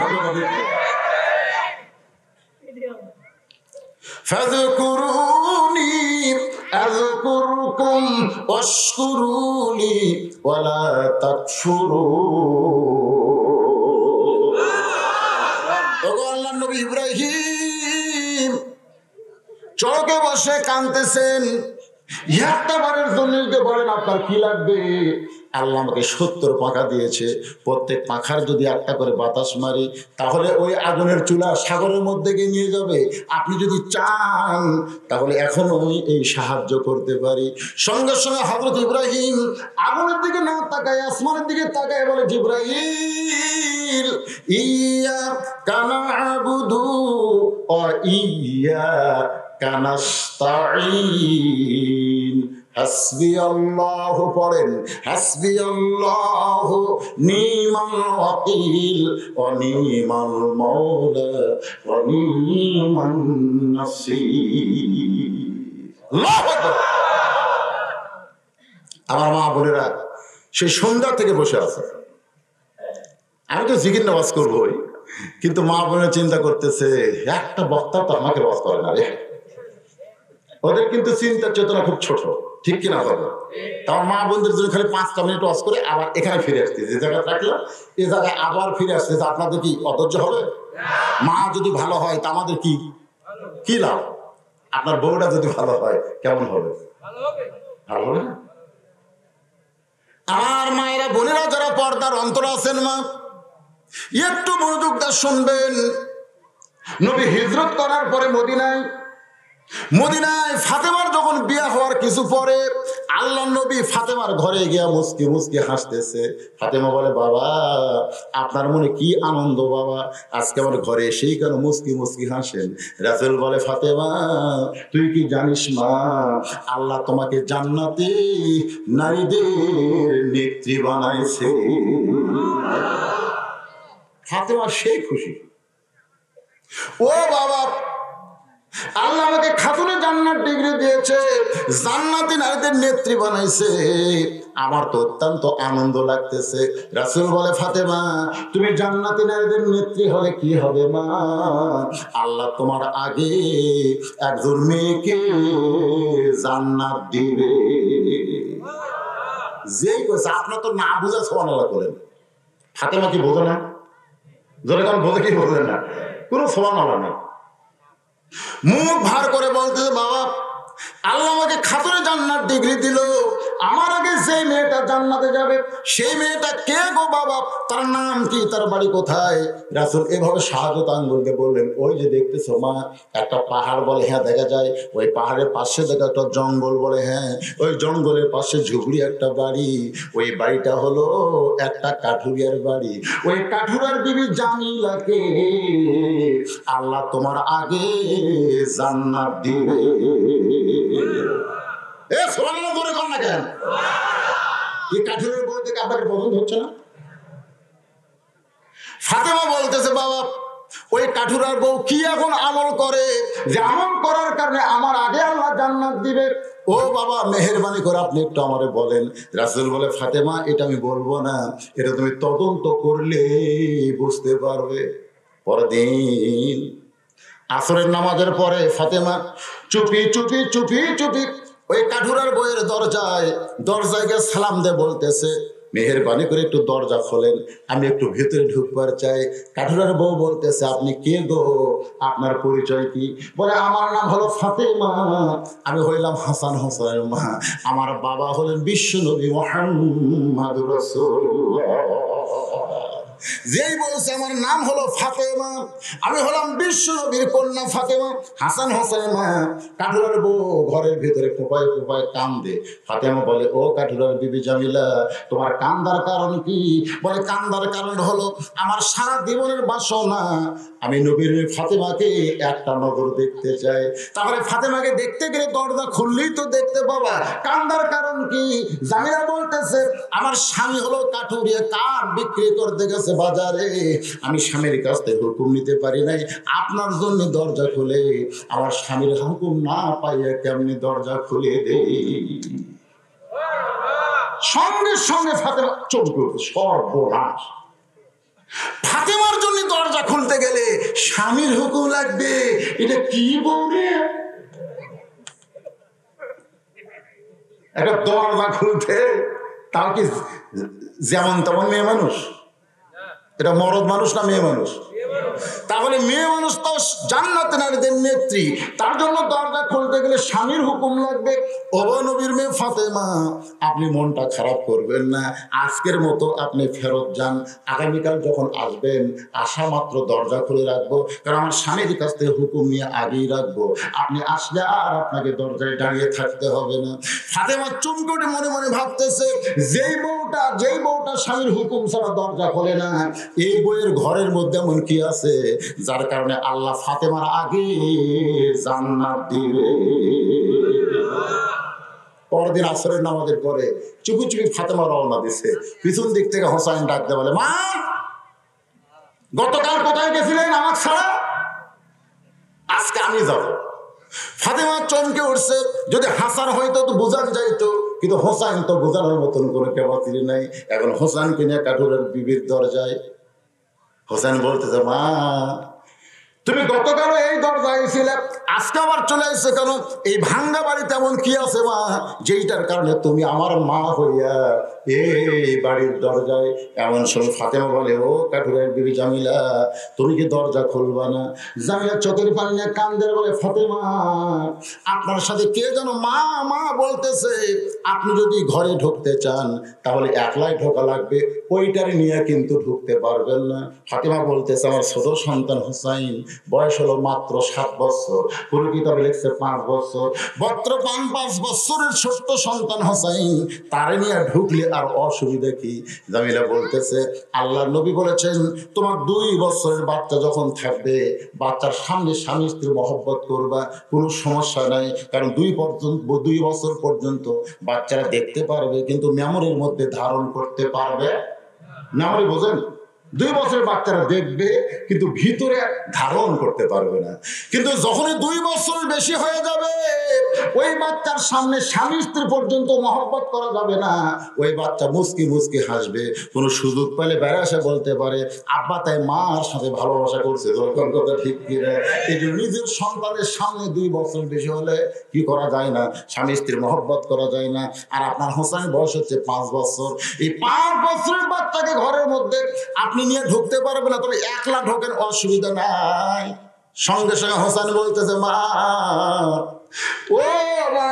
ফাযকুরুনি আযকুরকুম ওয়াশকুরুলি ওয়ালা তাকফুরুন। ওগো আল্লাহর নবী ইব্রাহিম চৌকে বসে কাঁদতেছেন, একটা বারের জন্য বলেন আপনার কি লাগবে? আল্লাহ আমাকে 70 পাখা দিয়েছে, প্রত্যেক পাখার যদি একটা করে বাতাস মারি তাহলে ওই আগুনের চুলা সাগরের মধ্যে গিয়ে নিয়ে যাবে। আপনি যদি চান তাহলে এখন আমি এই সাহায্য করতে পারি। সঙ্গে সঙ্গে হযরত ইব্রাহিম আগুনের দিকে না তাকায় আসমানের দিকে তাকায় বলে জিবরাইল ইয়্যাকা না'বুদু ওয়া ইয়্যাকা নাস্তাঈন। হাসবি আল্লাহ পড়েন, হাসবি আল্লাহ নি'মাল ওয়াকিল ওয়া নি'মাল মাওলা ওয়া নি'মান নাসীর। আল্লাহু আকবার। আমার মা বোনেরা সেই সন্ধ্যা থেকে বসে আছে, আমি তো জিকির নামাজ করবোই, কিন্তু মা বোনেরা চিন্তা করতেছে একটা বক্তা তো আমাকে ওয়াজ করে না রে। ওদের কিন্তু চিন্তার চেতনা খুব ছোট, ঠিক কিনা বলো? তার মা বোনদের জন্য খালি 5টা মিনিট ওয়াজ করে আবার এখানে ফিরে আসতে, যে জায়গায় থাকলাম এই জায়গায় আবার ফিরে আসতে। আপনাদের কি অধৈর্য হবে? মা যদি ভালো হয় তা আমাদের কি কি লাভ? আপনার বউটা যদি ভালো হয় কেমন হবে? ভালো হবে না? আমার মায়েরা বোনেরা যারা পর্দার অন্তর আছেন, মা একটু মনোযোগ দিয়ে শুনবেন। নবী হিজরত করার পরে মদিনায় ফাতেমার যখন বিয়ে হওয়ার কিছু পরে আল্লাহ নবী ফাতেমার ঘরে গিয়া মুস্কি মুস্কি হাসতেছে। ফাতেমা বলে বাবা আপনার মনে কি আনন্দ বাবা, আজকে আমার ঘরে এসেই কেন মুস্কি মুস্কি হাসেন? রাসূল বলে ফাতেমা তুই কি জানিস মা, আল্লাহ তোমাকে জান্নাতে নারীদের নেত্রী বানাইছে। ফাতেমা সেই খুশি, ও বাবা আল্লাহ আমাকে খাতুনে জান্নাত ডিগ্রি দিয়েছে, জান্নাতি নারীদের নেত্রী বানাইছে, আমার তো অত্যন্ত আনন্দ লাগতেছে। রাসূল বলে ফাতেমা তুমি জান্নাতি নারীদের নেত্রী হলে কি হবে মা, আল্লাহ তোমার আগে একজন মেয়েকে জান্নাত দিবে। যেই কইছে আপনার তো না বুঝা সুবহানাল্লাহ করেন। ফাতেমা কি বোঝে না? জোরে কারণ বোঝে কি বোঝে না? কোনো সুবহানাল্লাহ না। মুখ ভার করে বলতেছে বাবা আল্লাহ আমাকে খাতুনে জান্নাত ডিগ্রি দিল, আমার আগে সেই মেয়েটা জান্নাতে যাবে, সেই মেয়েটা কে গো বাবা, তার নাম কি, তার বাড়ি কোথায়? রাসূল এভাবে শাহাদাত আঙ্গুল দিয়ে বললেন, ওই যে দেখতেছো মা, একটা পাহাড় বলে হ্যাঁ দেখা যায়, ওই পাহাড়ের পাশে দেখা একটা জঙ্গল বলে হ্যাঁ, ওই জঙ্গলের পাশে ঝুপড়ি একটা বাড়ি, ওই বাড়িটা হলো একটা কাঠুরিয়ার বাড়ি। ওই কাঠুরিয়ার বিবি জামিলাকে আল্লাহ তোমার আগে জান্নাত দিবে। এ সুবহানাল্লাহ করে কর না কেন? এই কাঠুরিয়ার বউ থেকে আপনাকে পছন্দ হচ্ছে না? ফাতেমা বলতেছে বাবা, ওই কাঠুরার বউ কি এখন আমল করে যে আমল করার কারণে আমার আগে আল্লাহ জান্নাত দিবে? ও বাবা মেহেরবানি করে আপনি একটু আমারে বলেন। রাসূল বলে, ফাতেমা এটা আমি বলবো না, এটা তুমি তদন্ত করলে বুঝতে পারবে। পরদিন আসরের নামাজের পরে ফাতেমা চুপি চুপি চুপি চুপি ওই কাঠুরার বউয়ের দরজায় গিয়ে সালাম দিয়ে বলতেছে, মেহেরবানি করে একটু দরজা খোলেন, আমি একটু ভিতরে ঢুকবার চাই। কাঠুরার বউ বলতেছে, আপনি কে গো, আপনার পরিচয় কি? বলে, আমার নাম হলো ফাতেমা, আমি হইলাম হাসান হোসেনের মা, আমার বাবা হলেন বিশ্বনবী মুহাম্মদুর রাসূলুল্লাহ। যেই বলছে আমার নাম হলো ফাতেমা, আমি হলাম বিশ্বনবীর কন্যা ফাতেমা, হাসান হোসেনের মা। কাঠুরার বউ ঘরের ভিতরে কোপায় কোপায় কান্দে। ফাতেমা বলে, ও কাঠুরার বিবি জামিলা, তোমার কান্দার কারণ কি? বলে, কান্দার কারণ হলো আমার সারা জীবনের বাসনা, আমি নবীর ফাতেমাকে একটা নজর দেখতে চাই। তাহলে ফাতেমাকে দেখতে গেলে দরজা খুললেই তো দেখতে পাবা, কান্দার কারণ কি? জামিলা বলতেছে, আমার স্বামী হলো কাঠুরিয়া, কাঠ বিক্রি করতে গেছে বাজারে, আমি স্বামীর কাছ থেকে হুকুম নিতে পারি নাই, আপনার জন্য দরজা খুলে, আমার স্বামীর হুকুম না পাইয়া কেমনি দরজা খুলে দেই? সঙ্গে সঙ্গে ফাতেমা চমকে উঠে, সর্বনাশ, ফাতেমার জন্য দরজা খুলতে গেলে স্বামীর হুকুম লাগবে, এটা কি বলবে? একটা দরজা খুলতে তাও কি যেমন তেমন মেয়ে মানুষ? এটা মরদ মানুষ না মেয়ে মানুষ? তাহলে মেয়ে মানুষ তো জান্নাতে নারীদের নেত্রী, তার জন্য দরজা খুলতে গেলে স্বামীর হুকুম লাগবে। ও নবীর মেয়ে ফাতেমা, আপনি মনটা খারাপ করবেন না, আজকের মতো আপনি ফেরত যান, আগামীকাল যখন আসবেন আসা মাত্র দরজা খুলে রাখবো, কারণ আমার স্বামীর কাছ থেকে হুকুম নিয়ে আগেই রাখবো, আপনি আসলে আর আপনাকে দরজায় দাঁড়িয়ে থাকতে হবে না। ফাতেমা চুমকুটে মনে মনে ভাবতেছে, যেই বউটা স্বামীর হুকুম ছাড়া দরজা খোলে না, এই বইয়ের ঘরের মধ্যে এমন কি আছে যার কারণে আল্লাহ ফাতেমার আগে জান্নাত দিবে? পরদিন আসরের নামাজের পরে চুপি চুপি ফাতেমা রওনা দিছে। পিছন দিক থেকে হোসাইন ডাকতে বলে, মা গতকাল কোথায় গেছিলেন আমার ছাড়া? আজকে আমি যাব। ফাতেমা চমকে উঠছে, যদি হাসান হয়তো তো বোঝান যাইতো, কিন্তু হোসাইন তো বোঝানোর মতন কোনো ক্যাপাসিটি নাই। এখন হোসাইনকে নিয়ে কাঠুরের বিবির দরজায়। হোসেন বলতেছে, মা তুমি গতকালও এই দরজায় ছিলে, আজকে আবার চলে এসেছো কেন? এই ভাঙ্গা বাড়িতে এমন কি আছে মা, যেইটার কারণে তুমি আমার মা হইয়া এই বাড়ির দরজায়? এমন সময় ফাতেমা বলে, ও কাঠুরের বিবি জামিলা, তুমি কি দরজা খুলবা না? জামিলা চোখের পানি নিয়ে কান্দে, বলে, ফাতেমা আপনার সাথে কে যেন মা মা বলতেছে, আপনি যদি ঘরে ঢুকতে চান তাহলে একলাই ঢোকা লাগবে, ওইটার নিয়ে কিন্তু ঢুকতে পারবেন না। ফাতেমা বলতেছে, আমার ছোট সন্তান হোসাইন, বয়স হলো মাত্র 7 বছর, পুরো কিতাবে লিখছে 5 বছর, মাত্র 5 বছরের ছোট্ট সন্তান হোসাইন, তারে নিয়ে ঢুকলে আর অসুবিধা কি? জামিলা বলতেছে, আল্লাহর নবী বলেছেন, তোমার 2 বছরের বাচ্চা যখন থাকবে, বাচ্চার সামনে স্বামী স্ত্রী মহব্বত করবা, কোনো সমস্যা নাই, কারণ 2 বছর পর্যন্ত বাচ্চারা দেখতে পারবে কিন্তু মেমোরির মধ্যে ধারণ করতে পারবে। মেমোরি বোঝেন? 2 বছরের বাচ্চারা দেখবে কিন্তু ভিতরে ধারণ করতে পারবে না। কিন্তু যখনই 2 বছর বেশি হয়ে যাবে, ওই বাচ্চার সামনে স্বামী স্ত্রী পর্যন্ত মহব্বত করা যাবে না। ওই বাচ্চা মুচকি মুচকি হাসবে, কোনো সুযোগ পেলে বেড়ে এসে বলতে পারে, আব্বা তাই মার সাথে ভালোবাসা করছে, যখন কথা ঠিক কিনা। এই যে নিজের সন্তানের সামনে 2 বছর বেশি হলে কি করা যায় না, স্বামী স্ত্রী মহব্বত করা যায় না। আর আপনার হোসেন বয়স হচ্ছে 5 বছর, এই 5 বছরের বাচ্চাকে ঘরের মধ্যে আপনি নিয়ে ঢুকতে পারবেন না, তবে একলা ঢোকেন, অসুবিধা নাই। সঙ্গে সঙ্গে হোসেন বলতেছে মা, ও বাবা,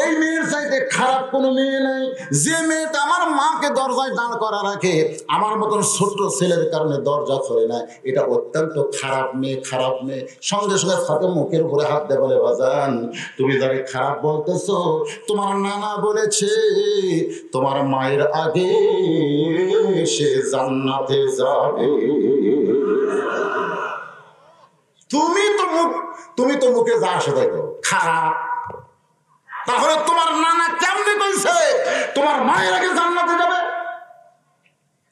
এই মেয়ের চাইতে খারাপ কোনো মেয়ে নাই। যে মেয়েটা আমার মাকে দরজায় দাঁড় করা রাখে, আমার মতন ছোট্ট ছেলের কারণে দরজা খোলে না, এটা অত্যন্ত খারাপ মেয়ে, খারাপ মেয়ে। সঙ্গে সঙ্গে ফাতেমা মুখের উপরে হাত দিয়ে বলে, বাজান তুমি যাকে খারাপ বলতেছো, তোমার নানা বলেছে তোমার মায়ের আগে সে জান্নাতে যাবে। তুমি তো মুখে যা আসে দেখো খারাপ, তাহলে তোমার নানা কেমনে কইছে তোমার মায়ের আগে জান্নাতে যাবে?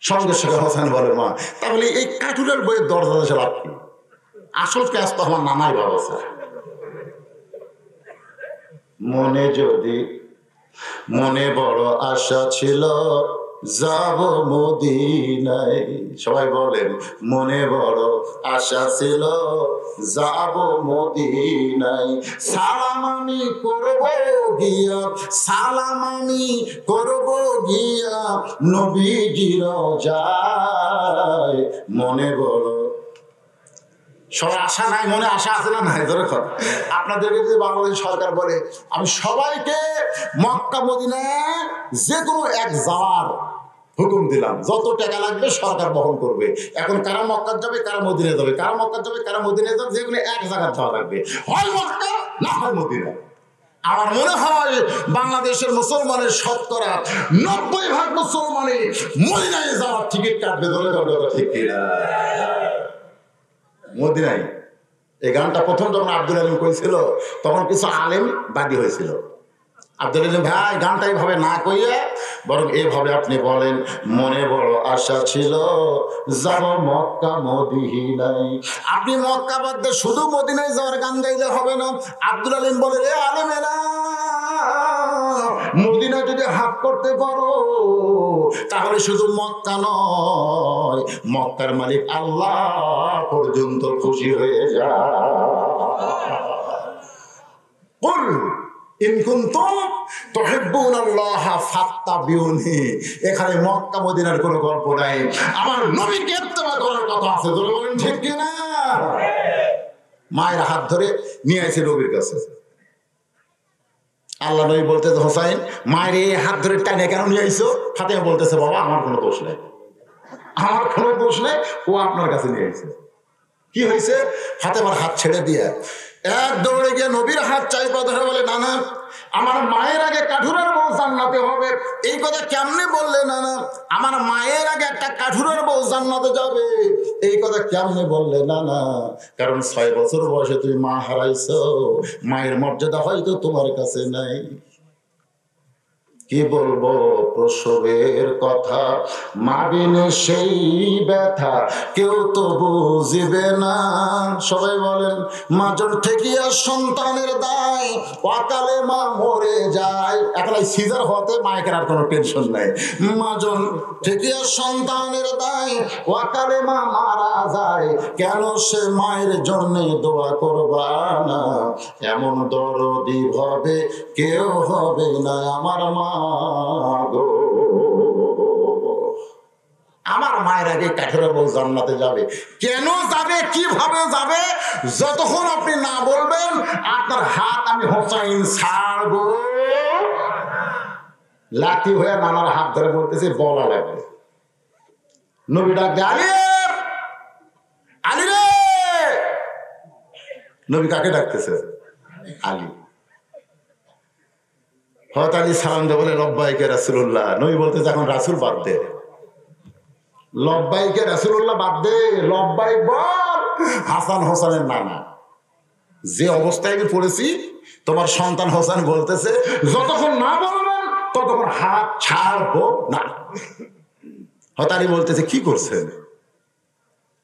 সঙ্গে সঙ্গে হোসেন বলে, মা তাহলে এই কাঠুরের বইয়ের দরজা এসে লাভ কি? আসল কাজ তো আমার নানাই ভাবছে। মনে বড় আশা ছিল যাব মদিনায়। সবাই বলেন, মনে বড় আশা ছিল যাব মদিনায়। সালাম আমি করব গিয়া, সালাম আমি করব গিয়া নবীজির যায়। মনে বড়, সবার আশা নাই, মনে আশা আছে না নাই? ধরে কর, আপনাদেরকে যদি বাংলাদেশ সরকার বলে আমি সবাইকে মক্কা মদিনায় যে কোনো এক যাওয়ার হুকুম দিলাম, যত টাকা লাগবে সরকার বহন করবে। এখন কারা মক্কা যাবে, কারা মদিনায় যাবে, কারা মক্কা যাবে, কারা মদিনায় যাবে, যে কোনো এক জায়গায় যাওয়া লাগবে, হয় মক্কা না হয় মদিনা। আমার মনে হয় বাংলাদেশের মুসলমানের শতকরা 90% মুসলমানই মদিনায় যাওয়ার টিকিট কাটবে। ধরে ধরে ঠিক কিনা? মদিনায় এই গানটা প্রথম যখন আব্দুল আলিম কইছিল, তখন কিছু আলেম বাদী হয়েছিল। আব্দুল আলিম ভাই গানটা এইভাবে না কইয়া বরং এইভাবে আপনি বলেন, মনে বড় আশা ছিল যাব মক্কা মদিনায়। আপনি মক্কা বাদ দিয়ে শুধু মদিনায় যাওয়ার গান গাইলে হবে না। আব্দুল আলিম বলে, এ আলেমেরা, মদিনা যদি হাত করতে পারো তাহলে শুধু মক্কা নয়, মক্কার মালিক আল্লাহ পর্যন্ত খুশি হয়ে যায়। এখানে মক্কা মদিনার কোনো গল্প নাই, আমার নবীকে ইত্তেবা করার কথা আছে। ঠিক কিনা? মায়ের হাত ধরে নিয়ে আসে নবীর কাছে। আল্লাহ নবী বলতেছে, হোসাইন মায়ের এই হাত ধরে টানে কেন নিয়ে আইছো? ফাতেমা বলতেছে, বাবা আমার কোনো দোষ নেই, আমার কোনো দোষ নেই, ও আপনার কাছে নিয়ে আইছে। কি হয়েছে? ফাতেমার হাত ছেড়ে দিয়ে এক দৌড়ে গিয়ে নবীর হাত চাইপা ধরে বলে, নানা আমার মায়ের আগে কাঠুরের বউ জান্নাতে হবে। এই কথা কেমনে বললে নানা? আমার মায়ের আগে একটা কাঠুরের বউ জান্নাতে যাবে, এই কথা কেমনে বললে নানা? কারণ 6 বছর বয়সে তুমি মা হারাইছো, মায়ের মর্যাদা হয়তো তোমার কাছে নাই। কি বলবো প্রসবের কথা, মাবিনে সেই ব্যথা কেউ তো বুঝিবে না। সবাই বলেন, মাজন ঠেকিয়া সন্তানের দায়, অকালে মা মরে যায়। এখন এই সিজার হতে মায়ের আর কোনো টেনশন নাই। মাজন ঠেকিয়া সন্তানের দায়, অকালে মা মারা যায়, কেন সে মায়ের জন্য দোয়া করবা না? এমন দরদি ভাবে কেউ হবে না আমার মা গো। আমার মায়ের আগে কাঠের বউ জান্নাতে যাবে। কেন যাবে, কিভাবে যাবে, যতক্ষণ আপনি না বলবেন আপনার হাত আমি হোসাইন ছাড়বো। লাঠি হয়ে নানার হাত ধরে বলতেছে, বলা লাগবে। নবী ডাক দে, আলী আলী রে। নবী কাকে ডাকতেছে? আলী। হযরত আলী সালাম দিয়ে বলে, লব্বাইকে রাসূলুল্লাহ। নবী বলতেছে, এখন রাসূল বাদ দে, লব্বাইকে রাসূলুল্লাহ বাদ দে, লব্বাইক বল হাসান হোসেনের নানা। যে অবস্থায় আমি পড়েছি, তোমার সন্তান হোসেন বলতেছে, যতক্ষণ না বলবেন ততক্ষণ হাত ছাড়বো না। হযরত আলী বলতেছে, কি করছেন?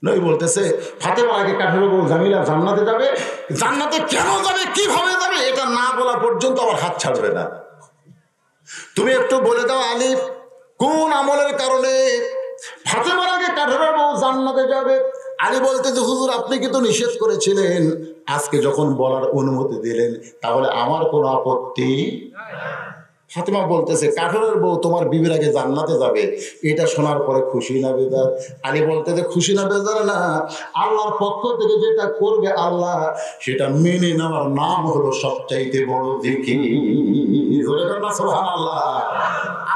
নবী বলতেছে, ফাতেমার আগে কাঠের বউ জামিলা জান্নাতে যাবে, জান্নাতে কেন যাবে, কিভাবে যাবে, এটা না বলা পর্যন্ত আমার হাত ছাড়বে না। তুমি একটু বলে দাও আলী, কোন আমলের কারণে ফাতেমার আগে কাঠের বউ জান্নাতে যাবে? আলী বলতেছে, হুজুর আপনি কিন্তু নিষেধ করেছিলেন, আজকে যখন বলার অনুমতি দিলেন তাহলে আমার কোনো আপত্তি। ফাতেমা বলতেছে কাঠের বউ তোমার বিবির আগে জান্নাতে যাবে, এটা শোনার পরে খুশি না বেজার? আলী বলতেছে খুশি না বেজার না, আল্লাহর পক্ষ থেকে যেটা করবে আল্লাহ সেটা মেনে নেওয়ার নাম হলো সবচাইতে বড় জিকির। সুবহানাল্লাহ।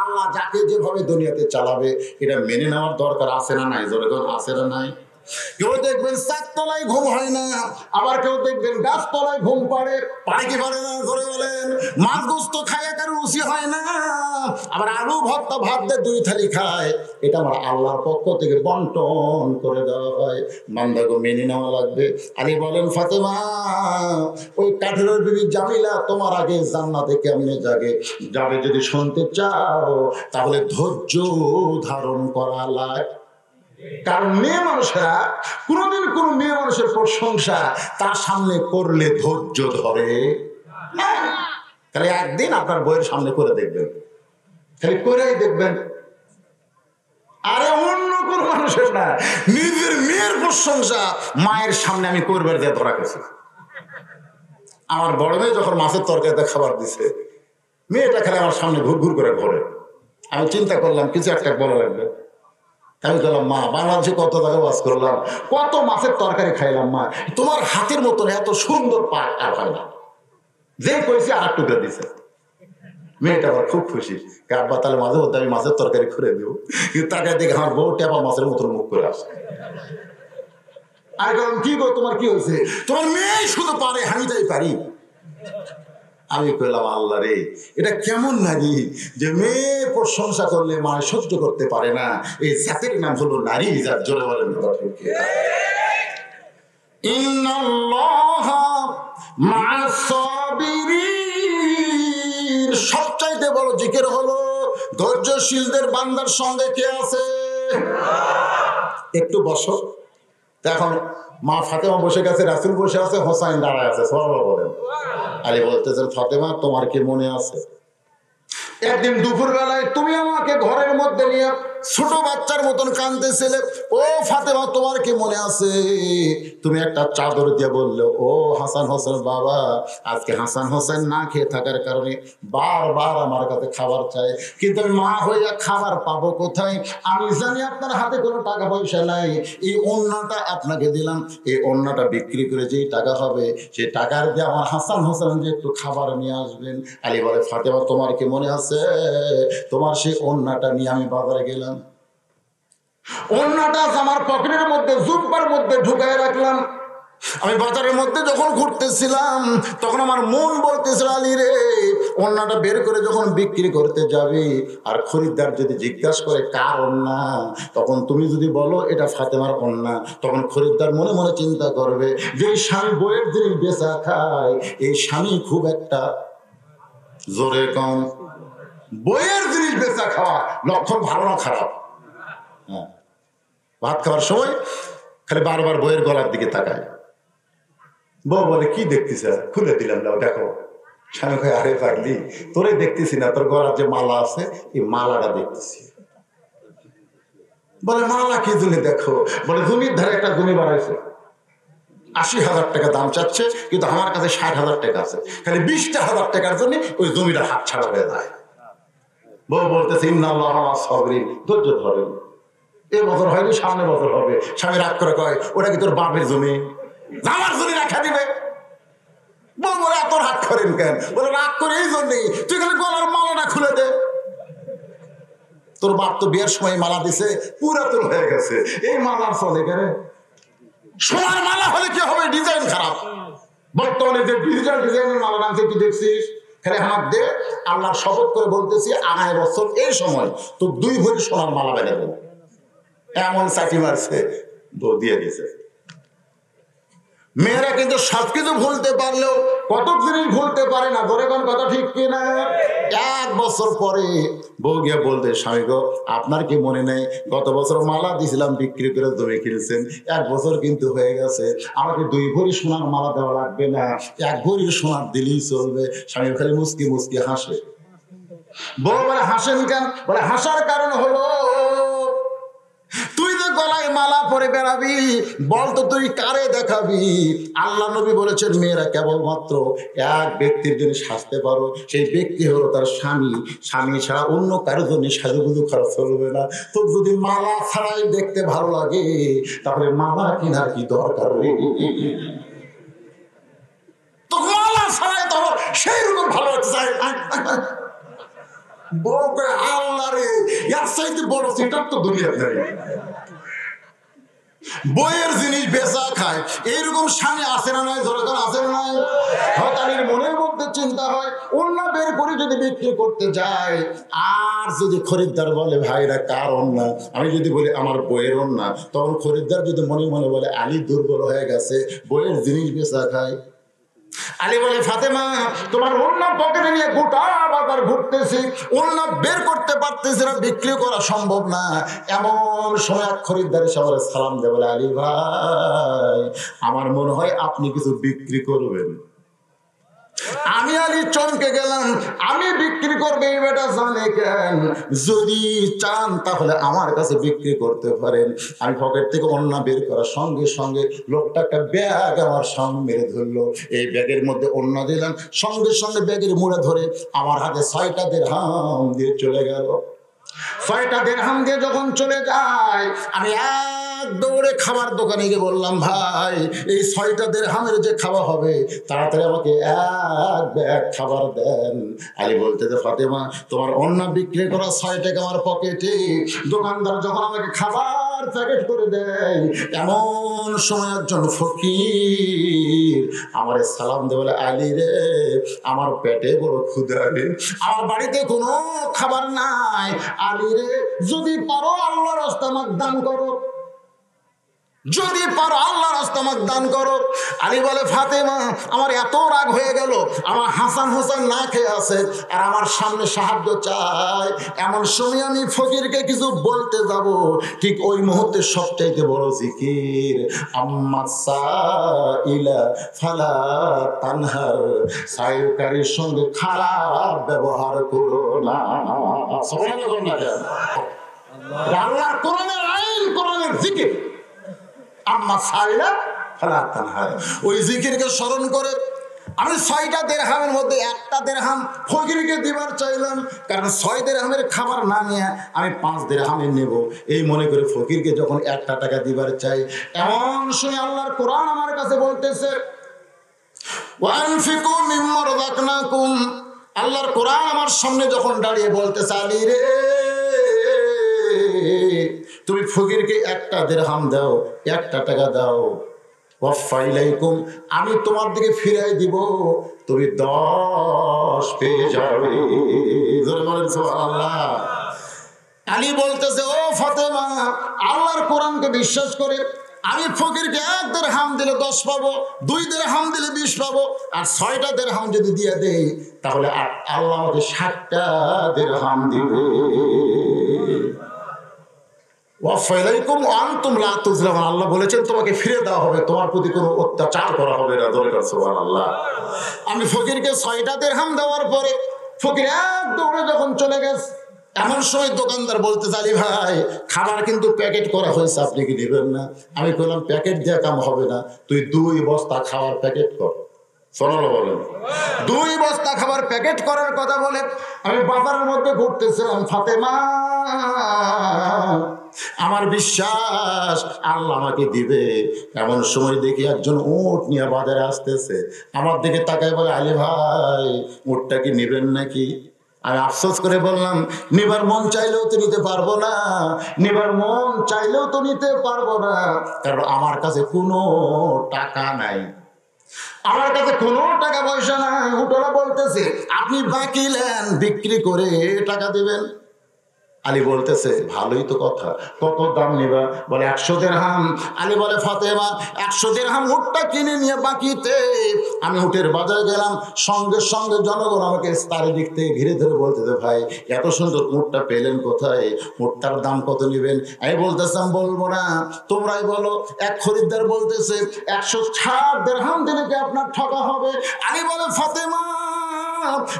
আল্লাহ যাকে যেভাবে দুনিয়াতে চালাবে এটা মেনে নেওয়ার দরকার আছে না নাই? জোরে কোন আছে না নাই? কেউ দেখবেন চারতলায় ঘুম হয় না, আবার কেউ দেখবেন গাছতলায় ঘুম পাড়ে। পাড়ে কি পারে না? ধরে বলেন। মাছ গোস্ত খায় কারো রুচি হয় না, আবার আলু ভর্তা ভাত দিয়ে 2 থালি খায়। এটা আমার আল্লাহর পক্ষ থেকে বন্টন করে দেওয়া হয়, বান্দাকে মেনে নেওয়া লাগবে। আলী বলেন ফাতেমা ওই কাঠের বিবি জামিলা তোমার আগে জান্নাতে কেমনে যাবে যদি শুনতে চাও তাহলে ধৈর্য ধারণ করা লাগে। কারণ মেয়ে মানুষেরা কোনোদিন কোন মেয়ে মানুষের প্রশংসা তার সামনে করলে ধৈর্য ধরে না। তাহলে একদিন আপনার বইয়ের সামনে করে দেখবেন, খালি করেই দেখবেন। আরে অন্য কোন মানুষের না, নিজের মেয়ের প্রশংসা মায়ের সামনে আমি করবার দিয়ে ধরা গেছি। আমার বড় মেয়ে যখন মাছের তরকারিতে খাবার দিছে, মেয়েটা খালি আমার সামনে ঘুর ঘুর করে ঘোরে। আমি চিন্তা করলাম কিছু একটা বলা লাগবে। আমি বললাম মা বাংলাদেশে কত টাকা বাস করলাম, কত মাছের তরকারি খাইলাম, মা তোমার হাতের মতন এত সুন্দর পাক আর হয় না। যে কইছে আর টুকরা দিছে। মেয়েটা আবার খুব খুশি, আব্বা তাহলে মাঝে মধ্যে আমি মাছের তরকারি খুঁড়ে দেবো। কিন্তু তাকে দেখে আমার বউ টেপা মাছের মতন মুখ করে আসে। আর কারণ কি গো তোমার কি হয়েছে? তোমার মেয়ে শুধু পারে, আমি তাই পারি। আমি কইলাম আল্লাহ রে, এটা কেমন নারী যে মেয়ে প্রশংসা করলে মা সহ্য করতে পারে না। এই জাতের নাম হলো নারী জাত। জোরে বলেন ইন্নাল্লাহা মা'আস সাবিরিন। সবচাইতে বড় জিকির হলো ধৈর্যশীলদের বান্দার সঙ্গে কে আছে? একটু বসো। এখন মা ফাতেমা বসে গেছে, রাসূল বসে আছে, হোসাইন দাঁড়ায় আছে। সুবহানাল্লাহ বলেন। আলী বলতেছেন ফাতেমা তোমার কি মনে আছে একদিন দুপুর বেলায় তুমি আমাকে ঘরের মধ্যে নিয়ে ছোট বাচ্চার মতন কাঁদতেছিলে? ও ফাতেমা তোমার কি মনে আছে তুমি একটা চাদর দিয়ে বললে ও হাসান হোসেন বাবা আজকে হাসান হোসেন না খেয়ে থাকার কারণে বারবার আমার কাছে খাবার চাই, কিন্তু আমি মা হইয়া খাবার পাবো কোথায়? আমি জানি আপনার হাতে কোনো টাকা পয়সা নাই, এই ওন্নাটা আপনাকে দিলাম, এই ওন্নাটা বিক্রি করে যেই টাকা হবে সেই টাকার দিয়ে আমার হাসান হোসেন যে একটু খাবার নিয়ে আসবেন। আলী বলে ফাতেমা তোমার কি মনে আছে তোমার সেই ওন্নাটা নিয়ে আমি বাজারে গেলাম, ওন্নাটা আমার পকেটের মধ্যে জুব্বার মধ্যে ঢুকায় রাখলাম, আমি বাজারের মধ্যে যখন ঘুরতেছিলাম তখন আমার মন বলতেছিল আলী রে ওন্নাটা বের করে যখন বিক্রি করতে যাবি আর খরিদ্দার যদি জিজ্ঞাসা করে কার ওন্না, তখন তুমি যদি বলো এটা ফাতেমার ওন্না, তখন খরিদ্দার মনে মনে চিন্তা করবে যে এই স্বামী বইয়ের জিনিস বেচা খায়, এই স্বামী খুব একটা জোরে কম বইয়ের জিনিস বেচা খাওয়া লক্ষণ ভালো না খারাপ? হ্যাঁ, ভাত খাওয়ার সময় খালি বারবার বইয়ের গলার দিকে তাকায়। বউ বলে কি দেখতেছ? খুলে দিলাম দাও দেখো। স্বামী কয় আরে পাগলি তোরে দেখতেছি না, তোর গলার যে মালা আছে এই মালাটা দেখতেছি। বলে মালা কি জন্য দেখো? বলে জমির ধারে একটা জমি বানাইছে, ৮০,০০০ টাকা দাম চাচ্ছে, কিন্তু আমার কাছে ৬০,০০০ টাকা আছে, খালি ২০,০০০ টাকার জন্য ওই জমিটা হাত ছাড়া হয়ে যায়। বউ বলতেছে ইন্নাল্লাহা মা'আস সাবিরিন, ধৈর্য ধরেন, এ বছর হয়নি সামনে বছর হবে। স্বামী রাগ করে কয় ওটা কি তোর বাপের জমি, আমার জমি রাখা দিবে? বউ বলে এত রাগ করেন কেন? বলে রাগ করে এই জন্যই তুই খালি গলার মালাটা খুলে দে, তোর বাপ তো বিয়ের সময় মালা দিছে পুরাতন হয়ে গেছে, এই মালার চলে কেন? সোনার মালা হলে কি হবে? ডিজাইন খারাপ। বর্তমানে যে ডিজাইনের মালা নামছে তুই দেখছিস? খালি হাত দে, আল্লাহর শপথ করে বলতেছি আগামী বছর এই সময় তো 2 ভরি সোনার মালা বেঁধে দেবো। এমন চাকরি মারছে, বউ দিয়ে দিয়েছে। মেয়েরা কিন্তু সবকিছু ভুলতে পারলেও কত জিনিস ভুলতে পারে না। ধরে কোন কথা ঠিক কিনা? 1 বছর পরে বউ গিয়ে বলতে স্বামী গো আপনার কি মনে নেই গত বছর মালা দিয়েছিলাম বিক্রি করে জমি কিনছেন, 1 বছর কিন্তু হয়ে গেছে, আমাকে 2 ভরি সোনার মালা দেওয়া লাগবে না, 1 ভরি সোনার দিলেই চলবে। স্বামী খালি মুচকি মুচকি হাসে। বউ বলে হাসেন কেন? বলে হাসার কারণ হলো তুই যে গলায় মালা পরে বেড়াবি, বলতো তুই কারে দেখাবি? আল্লাহ নবী বলেছেন মেয়েরা কেবলমাত্র এক ব্যক্তির জন্য সাজতে পারো, সেই ব্যক্তি হলো তার স্বামী। স্বামী ছাড়া অন্য কারোর জন্য সাজুগুজু করা চলবে না। তো যদি মালা ছাড়াই দেখতে ভালো লাগে তাহলে মালা কেনার কি দরকার? তো মালা ছাড়াই তো সেই রকম ভালো হতে চাই। আল্লাহ রে, এর চাইতে বড় সেটার তো দুনিয়া নেই। বইয়ের জিনিস বেচা খায়, এইরকম স্বামী আসে না? নয় দরকার আছে না? নয় হতালির মনের মধ্যে চিন্তা হয় অন্য বের করে যদি বিক্রি করতে যায়, আর যদি খরিদ্দার বলে ভাইরা কার অন্যা, আমি যদি বলি আমার বইয়ের অন্যা, তখন খরিদ্দার যদি মনে মনে বলে আলী দুর্বল হয়ে গেছে, বইয়ের জিনিস বেচা খায়। আলী বলে ফাতেমা তোমার অন্য পকেটে নিয়ে গোটা বাজার ঘুরতেছি, অন্য বের করতে পারতেছি না, বিক্রি করা সম্ভব না। এমন সময় এক খরিদ্দার এসে আমার সালাম দেয়, বলে আলী ভাই আমার মনে হয় আপনি কিছু বিক্রি করবেন। আমি আলী চমকে গেলাম, আমি বিক্রি করবে এই বেটা জানে কেন? যদি চান তাহলে আমার কাছে বিক্রি করতে পারেন। আমি পকেট থেকে অন্য বের করার সঙ্গে সঙ্গে লোকটা একটা ব্যাগ আমার সামনে মেরে ধরলো, এই ব্যাগের মধ্যে অন্য দিলাম, সঙ্গে সঙ্গে ব্যাগের মুড়ে ধরে আমার হাতে 6টা দিরহাম দিয়ে চলে গেল। 6টা দিরহাম দিয়ে যখন চলে যায়, আমি এক দৌড়ে খাবার দোকানে গিয়ে বললাম ভাই এই 6টা দিরহামের যে খাওয়া হবে তাড়াতাড়ি আমাকে এক ব্যাগ খাবার দেন। আলী বলতে যে ফাতেমা তোমার অন্য বিক্রি করা 6 টাকা আমার পকেটে, দোকানদার যখন আমাকে খাবার প্যাকেট করে দেয়, এমন সময় একজন ফকির আমার সালাম দেয়, বলে আলী রে আমার পেটে বড় ক্ষুধা রে, আমার বাড়িতে কোনো খাবার নাই, আলী রে যদি পারো আল্লাহর রাস্তায় আমাকে দান করো, যদি পারো আল্লাহর রাস্তায় আমাকে দান করো। আলী বলে ফাতেমা আমার এত রাগ হয়ে গেল, আমার হাসান হোসেন না খেয়ে আছে আর আমার সামনে সাহায্য চায়, এমন সময় আমি ফকিরকে কিছু বলতে যাব, ঠিক ওই মুহূর্তে সবচাইতে বড় জিকির আম্মা সাইলা ফালা তানহার, সাইলকারীর সঙ্গে খারাপ ব্যবহার করো না। আল্লাহর কোরআনের আইন, কোরআনের জিকির আম্মা সাইলা ফালা তানহার, ওই জিকিরকে স্মরণ করে আমি 6টা দিরহামের মধ্যে একটা দিরহাম ফকিরকে দিবার চাইলাম, কারণ 6 দিরহামের খাবার না নিয়ে আমি 5 দিরহামের নেব, এই মনে করে ফকিরকে যখন 1টা টাকা দিবার চাই, এমন সময় আল্লাহর কোরআন আমার কাছে বলতেছে ওয়ানফিকু মিম্মা রাযাকনাকুম, আল্লাহর কোরআন আমার সামনে যখন দাঁড়িয়ে বলতেছে আলী রে তুমি ফকিরকে 1টা দিরহাম দাও, 1টা টাকা দাও, ওয়াফাইলাইকুম আমি তোমার দিকে ফিরাই দিব, তুমি 10 পেয়ে যাবে। জোরে বলেন সুবহানাল্লাহ। আলী বলতেছে ও ফাতেমা আল্লাহর কোরআনকে বিশ্বাস করে আমি ফকিরকে 1 দিরহাম দিলে 10 পাবো, 2 দিরহাম দিলে 20 পাবো, আর 6টা দিরহাম যদি দিয়ে দেই তাহলে আল্লাহ আমাকে 60টা দিরহাম দিবে। আল্লাহ বলেছেন তোমাকে ফিরে দেওয়া হবে, তোমার প্রতি কোনো অত্যাচার করা হবে না। দরকার সুবহানাল্লাহ। আমি ফকিরকে 6টা দিরহাম দেওয়ার পরে ফকির এক দৌড়ে যখন চলে গেছে, এমন সময় দোকানদার বলতে আলী ভাই খাবার কিন্তু প্যাকেট করা হয়েছে, আপনি কি নেবেন না? আমি বললাম প্যাকেট দিয়ে কাম হবে না, তুই 2 বস্তা খাবার প্যাকেট কর। বলেন 2 বস্তা খাবার প্যাকেট করার কথা বলে আমি বাজারের মধ্যে ঘুরতেছিলাম। ফাতেমা আমার বিশ্বাস আল্লাহ আমাকে দিবে, এমন সময় দেখি একজন উট নিয়ে বাজারে আসতেছে, আমার দিকে তাকায় বলে আলী ভাই উটটা কি নেবেন নাকি? আমি আফসোস করে বললাম নিবার মন চাইলেও তো নিতে পারবো না, নিবার মন চাইলেও তো নিতে পারবো না, কারণ আমার কাছে কোনো টাকা নাই, আমার কাছে কোনো টাকা পয়সা নাই। উটলা বলতেছে আপনি বাকি নেন, বিক্রি করে টাকা দিবেন। আলী বলতেছে ভালোই তো কথা, কত দাম নিবা? বলে 100 দিরহাম। আলী বলে ফাতেমা 100 দিরহাম উটটা কিনে নিয়ে বাকিতে আমি উটের বাজারে গেলাম, সঙ্গে সঙ্গে জনগণ আমাকে চারিদিক থেকে ঘিরে ধরে বলতেছে ভাই এত সুন্দর উটটা পেলেন কোথায়, উটটার দাম কত নেবেন? আমি বলতেছিলাম বলবো না, তোমরাই বলো। এক খরিদ্দার বলতেছে 160 দিরহাম দিলে কি আপনার ঠকা হবে? আলী বলে ফাতেমা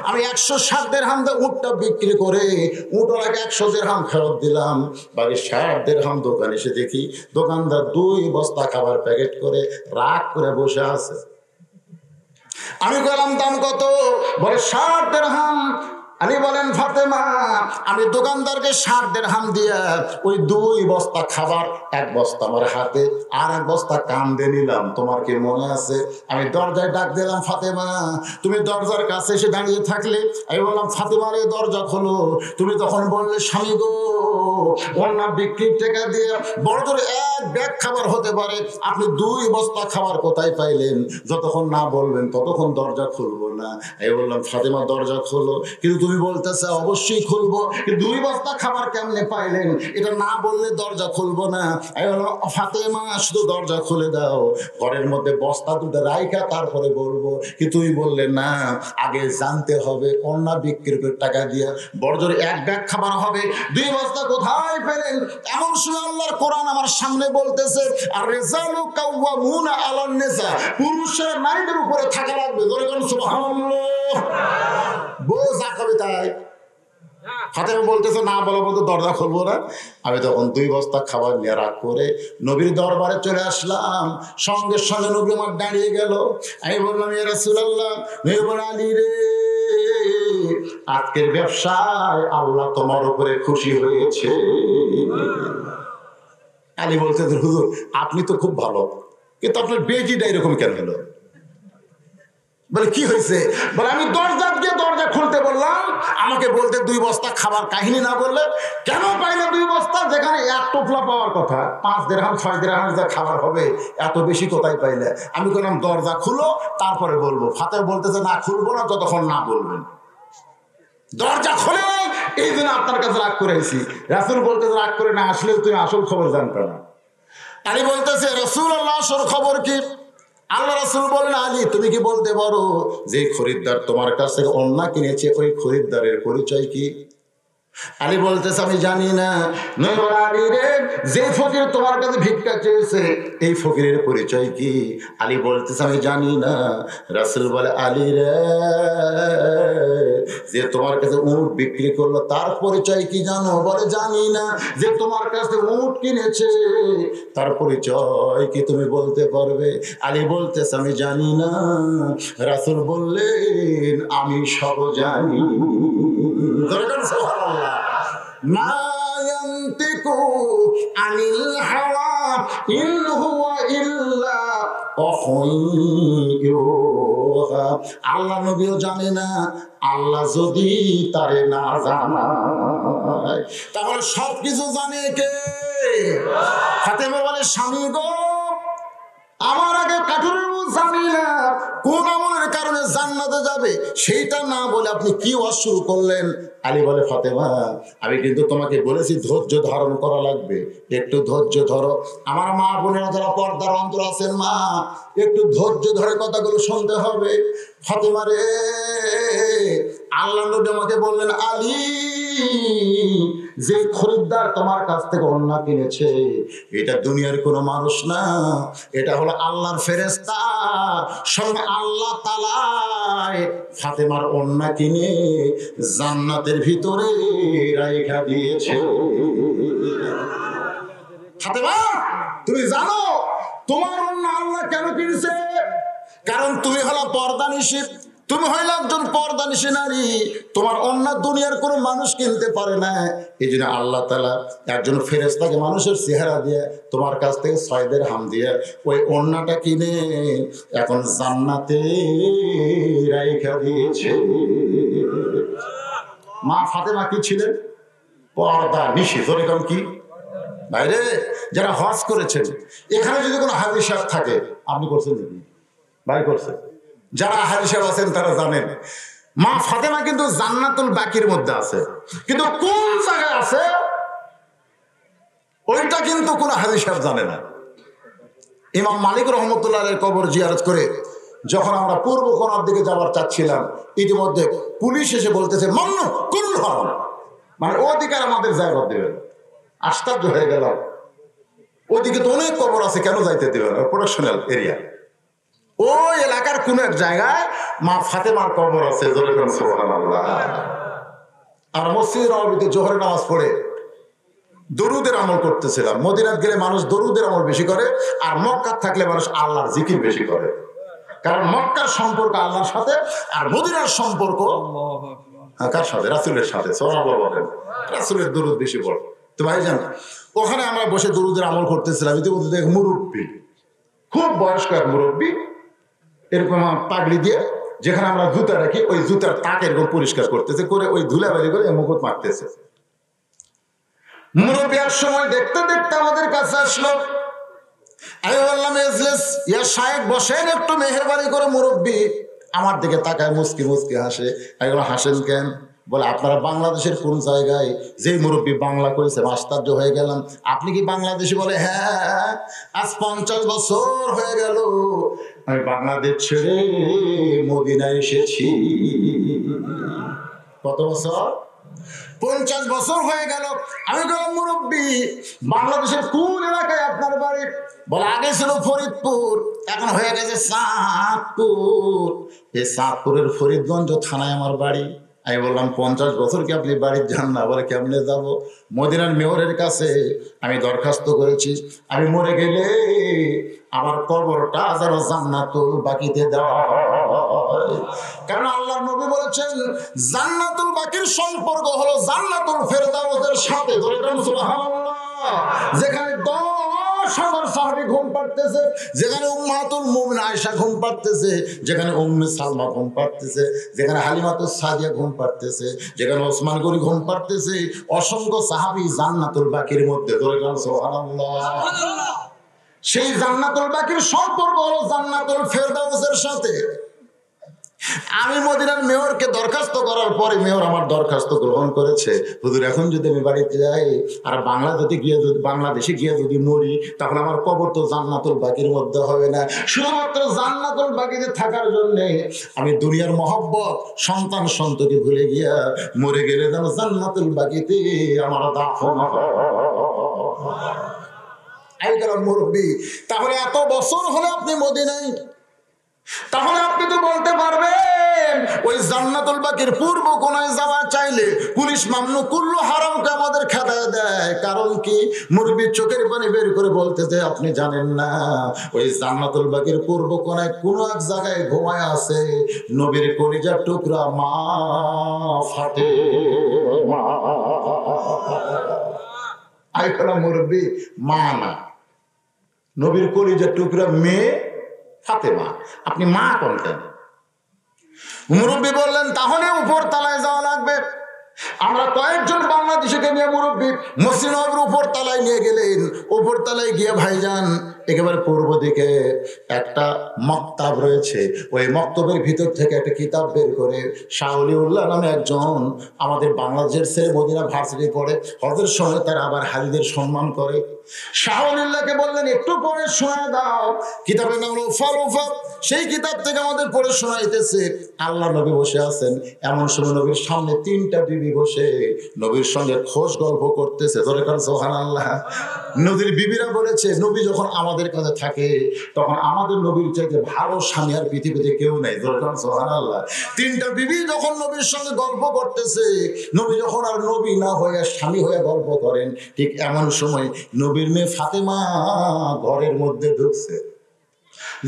আমি 160 দিরহাম দিয়ে উটটা বিক্রি করে উটওয়ালাকে 100 দিরহাম ফেরত দিলাম। বাকি 60 দিরহাম দোকানে এসে দেখি দোকানদার 2 বস্তা খাবার প্যাকেট করে রাগ করে বসে আছে। আমি বললাম দাম কত? বলে 60 দিরহাম। আলী বলেন ফাতেমা, আমি দোকানদারকে 60 দিরহাম দিয়া ওই 2 বস্তা খাবার, 1 বস্তা আমার হাতে আর 1 বস্তা কান্দে নিলাম। তোমার কি মনে আছে? আমি দরজায় ডাক দিলাম, ফাতেমা তুমি দরজার কাছে এসে দাঁড়িয়ে থাকলে। আমি বললাম ফাতেমা রে দরজা খোলো। তুমি তখন বললে স্বামী গো, অন্য বিক্রির টাকা দিয়ে বড় জোরে 1 ব্যাগ খাবার হতে পারে, আপনি 2 বস্তা খাবার কোথায় পাইলেন? যতক্ষণ না বলবেন ততক্ষণ দরজা খুলবো না। আমি বললাম ফাতেমা দরজা খোলো। কিন্তু তুমি বলতেছে অবশ্যই খুলবো, 2 বস্তা খাবার কেমনে পাইলেন এটা না বললে দরজা খুলবো না। আমি বললাম ফাতেমা শুধু দরজা খুলে দাও, ঘরের মধ্যে বস্তা দুটো রাইখা তারপরে বলবো। কিন্তু তুমি বললে না, আগে জানতে হবে অন্য বিক্রির টাকা দিয়া বড় জোরে 1 ব্যাগ খাবার হবে, 2 বস্তা কোথায় পেলেন? এমন সময় আল্লাহর কোরআন আমার সামনে বলতেছে, আর রিজালু কাওয়ামুনা আলান নিসা, পুরুষেরা নারীদের উপরে থাকা লাগবে। জোরে বলুন সুবহানাল্লাহ। বউ যা কবে তাই। ফাতেমা বলতেছে না বলা বলতে দরজা খুলবো না। আমি তখন 2 বস্তা খাবার নিয়ে রাগ করে নবীর দরবারে চলে আসলাম। সঙ্গে সঙ্গে নবী আমার দাঁড়িয়ে গেল। আমি বললাম ইয়া রাসূলুল্লাহ। নবী বললেন আলী রে, আজকের ব্যবসায় আল্লাহ তোমার উপরে খুশি হয়েছে। আলী বলছে হুজুর আপনি তো খুব ভালো, কিন্তু আপনার বেজিটা এরকম কেন হলো? বলে কি হয়েছে? বলে আমি দরজা দিয়ে দরজা খুলতে বললাম, আমাকে বলতে 2 বস্তা খাবার, কাহিনী না বললে কেন পাইলে 2 বস্তা, যেখানে 1 টোপলা পাওয়ার কথা, 5 দিরহাম 6 দিরহামের যা খাবার হবে এত বেশি কোথায় পাইলে? আমি বললাম দরজা খুলো তারপরে বলবো। ফাতেমা বলতেছে না খুলবো না যতক্ষণ না বলবেন। দরজা খোলে নাই, এই জন্য আপনার কাছে রাগ করে এসেছি। রাসূল বলতেছে রাগ করে না আসলে তুমি আসল খবর জানতে না। আলী বলতেছে রাসূলুল্লাহ আসল খবর কি? আল্লাহ রাসূল বলেন আলী তুমি কি বলতে পারো যে খরিদ্দার তোমার কাছ থেকে অন্না কিনেছে ওই খরিদ্দারের পরিচয় কি? আলী বলতেছে আমি জানি না। আলী রে, যে ফকির তোমার কাছে ভিক্ষা চেয়েছে এই ফকিরের পরিচয় কি? আলী বলতেছে আমি জানি না। রাসূল বলে আলী রে, যে তোমার কাছে উট বিক্রি করলো তার পরিচয় কি জানো? বলে জানি না। যে তোমার কাছে উট কিনেছে তার পরিচয় কি তুমি বলতে পারবে? আলী বলতেছে আমি জানি না। রাসূল বললেন আমি সব জানি। মা ইয়ান্তিকু আনিল হাওয়া ইন হুয়া ইল্লা ওয়াহয়ুহা। আল্লাহ নবীও জানে না, আল্লাহ যদি তারে না জানায় তাহলে সবকিছু জানে কে? ফাতেমা বলে স্বামী গো, আমার আগে কাঠুরের জানি না কোন আমলের কারণে জান্নাতে যাবে সেইটা না বলে আপনি কি ওয়াজ শুরু করলেন? আলী বলে ফাতেমা আমি কিন্তু তোমাকে বলেছি ধৈর্য ধারণ করা লাগবে, একটু ধৈর্য ধরো। আমার মা বোনেরা যারা পর্দার অন্তর আছেন, মা একটু ধৈর্য ধরে কথাগুলো শুনতে হবে। ফাতেমা রে, আল্লাহ নবী আমাকে বললেন আলী, যে খরিদ্দার তোমার কাছ থেকে অন্না কিনেছে এটা দুনিয়ার কোনো মানুষ না, এটা হলো আল্লাহর ফেরেশতা। স্বয়ং আল্লাহ তাআলা ফাতেমার অন্না কিনে জান্নাতের ভিতরে রাইখা দিয়েছে। ফাতেমা তুমি জানো তোমার অন্না আল্লাহ কেন কিনেছে? কারণ তুমি হলো পর্দানিশী, তুমি হইলে একজন পর্দানিশী নারী, তোমার অন্য দুনিয়ার কোনো মানুষ কিনতে পারে না। এই জন্য আল্লাহ তাআলা একজন ফেরেশতাকে মানুষের চেহারা দিয়ে তোমার কাছ থেকে 6 দিরহাম দিয়ে ওই ওড়নাটা কিনে এখন জান্নাতে রাইখা দিয়েছে। মা ফাতেমা কি ছিলেন? পর্দানিশী। যেরকম কি বাইরে যারা হজ করেছেন, এখানে যদি কোনো হাজি সাহেব থাকে, আপনি করছেন নাকি? ভাই করছে। যারা হাজি সাহেব আছেন তারা জানেন মা ফাতেমা কিন্তু জান্নাতুল বাকির মধ্যে আছে, কিন্তু কোন জায়গায় আছে ওইটা কিন্তু কোন হাজি সাহেব জানে না। ইমাম মালিক রহমতুল্লাহের কবর জিয়ারত করে যখন আমরা পূর্ব কোণার দিকে যাওয়ার চাচ্ছিলাম, ইতিমধ্যে পুলিশ এসে বলতেছে মামনু কুল হারাম, মানে ওদিকে আমাদের জায়গা দেবে। আশ্চর্য হয়ে গেলাম, ওদিকে তো অনেক কবর আছে, কেন যাইতে দেবে না? প্রোটেকশনাল এরিয়া। ওই এলাকার কোন এক জায়গায় মা ফাতেমার কবর আছে। সুবহানাল্লাহ। আর মসজিদ নববীতে জোহরের নামাজ পড়ে দরুদের আমল করতেছিলাম। মদিনাত গেলে মানুষ দরুদের আমল বেশি করে, আর মক্কা থাকলে মানুষ আল্লাহর জিকির বেশি করে। কারণ মক্কার সম্পর্ক আল্লাহর সাথে, আর মদিনার সম্পর্ক কার সাথে? রাসূলের সাথে। সুবহানাল্লাহ বলেন। রাসূলের দরুদ বেশি পড়ে। তো ভাইজান, ওখানে আমরা বসে দরুদের আমল করতেছিলাম। ইতিমধ্যে এক মুরব্বী, খুব বয়স্ক এক মুরব্বী, এরকম পাগড়ি দিয়ে যেখানে আমরা জুতা রাখি ওই জুতার তাক এরকম পরিষ্কার করতেছে, করে ওই ধুলাবালি করে মুকুট মারতেছে। মুরব্বী আর সময় দেখতে দেখতে আমাদের কাছে আসলো। আমি বললাম, এজলিস ইয়া শায়েখ বসেন একটু মেহেরবানি করে। মুরব্বী আমার দিকে তাকায়, মুস্কি মুস্কি হাসে। আমি বললাম, হাসেন কেন? বলে, আপনারা বাংলাদেশের কোন জায়গায়? যেই মুরব্বী বাংলা করেছে আশ্চর্য হয়ে গেলাম। আপনি কি বাংলাদেশি? বলে, হ্যাঁ, আজ 50 বছর হয়ে গেল আমি বাংলাদেশ ছেড়ে মদিনায় এসেছি। কত বছর? 50 বছর হয়ে গেল। আমি বললাম, মুরব্বী বাংলাদেশের কোন এলাকায় আপনার বাড়ি? বলে, আগে ছিল ফরিদপুর, এখন হয়ে গেছে চাঁদপুর। এই চাঁদপুরের ফরিদগঞ্জ থানায় আমার বাড়ি। আমি বললাম, 50 বছর কি আপনি বাড়ির যান না? বলে, কেমনে যাব? মদিনার মেয়রের কাছে আমি দরখাস্ত করেছি, আমি মরে গেলে আমার কবরটা যেন জান্নাতুল বাকিতে দেওয়া হয়। কারণ আল্লাহর নবী বলেছেন, জান্নাতুল বাকির সম্পর্ক হলো জান্নাতুল ফেরদাউসের সাথে। সুবহানাল্লাহ। যেখানে 10,000 সাহাবী ঘুম পাড়তেছে, যেখানে উম্মাতুল মুমিন আয়েশা ঘুম পাড়তেছে, যেখানে উম্মে সালমা ঘুম পাড়তেছে, যেখানে হালিমাতুস সাদিয়া ঘুম পাড়তেছে, যেখানে ওসমান গনি ঘুম পাড়তেছে, অসংখ্য সাহাবী জান্নাতুল বাকির মধ্যে। সুবহানাল্লাহ। সেই জান্নাতুল বাকির সম্পর্ক হলো জান্নাতুল ফেরদাউসের সাথে। আমি মদিনার মেয়রকে দরখাস্ত করার পরে মেয়র আমার দরখাস্ত গ্রহণ করেছে। হুজুর, এখন যদি আমি বাড়িতে যাই আর বাংলাদেশে গিয়ে যদি মরি, তখন আমার কবর তো জান্নাতুল বাকির মধ্যে হবে না। শুধুমাত্র জান্নাতুল বাকিতে থাকার জন্য আমি দুনিয়ার মহব্বত, সন্তান সন্ততি ভুলে গিয়া মরে গেলে যেন জান্নাতুল বাকিতে আমার দাফন হয়। এই কারণ মুরব্বী, তাহলে এত বছর হলে আপনি মদিনায়, তাহলে আপনি তো বলতে পারবেন ওই জান্নাতুল বাকির পূর্ব কোণায় যাওয়া চাইলে পুলিশ মামনু কুল্লু হারামকে আমাদের খেদায় দেয়। কারণ কি? মুরব্বীর চোখের পানি বের করে বলতেছে, আপনি জানেন না ওই জান্নাতুল বাকির পূর্ব কোণায় কোন এক জায়গায় ঘুমায় আছে নবীর কলিজার টুকরা মা ফাতেমা। আইকলা মুরব্বী, মা না, নবীর কলিজার টুকরা মেয়ে ফাতেমা, আপনি মা কোন কেন? মুরব্বী বললেন, তাহলে উপর তলায় যাওয়া লাগবে। আমরা কয়েকজন বাংলাদেশিকে নিয়ে মুরব্বী মসজিদ নববীর উপর তলায় নিয়ে গেলেন। উপর তলায় গিয়ে ভাইজান একেবারে পূর্ব দিকে একটা মক্তাব রয়েছে। ওই মক্তবের ভিতর থেকে একটা কিতাব বের করে শাহ ওলিউল্লাহ নামে একজন আমাদের বাংলাদেশের ছেলে, মদিনা ভার্সিটি পড়ে, হজের সময় তারা আবার হাজিদের সম্মান করে। শাহ ওলিউল্লাহকে বললেন, একটু পড়ে শোনায় দাও। কিতাবের নাম হলো ফালুফা। সেই কিতাব থেকে আমাদের পড়ে শোনাইতেছে। আল্লাহ নবী বসে আছেন, এমন সময় নবীর সামনে 3টা বিবি বসে নবীর সঙ্গে খোশ গল্প করতেছে। সুবহানাল্লাহ। নবীর বিবিরা বলেছে, নবী যখন আমাদের কাছে থাকে তখন আমাদের নবীর চাইতে ভালো স্বামী আর পৃথিবীতে কেউ নাই। সুবহানাল্লাহ। 3টা বিবি যখন নবীর সঙ্গে গল্প করতেছে, নবী যখন আর নবী না হয়ে স্বামী হয়ে গল্প করেন, ঠিক এমন সময় নবীর মেয়ে ফাতেমা ঘরের মধ্যে ঢুকছে।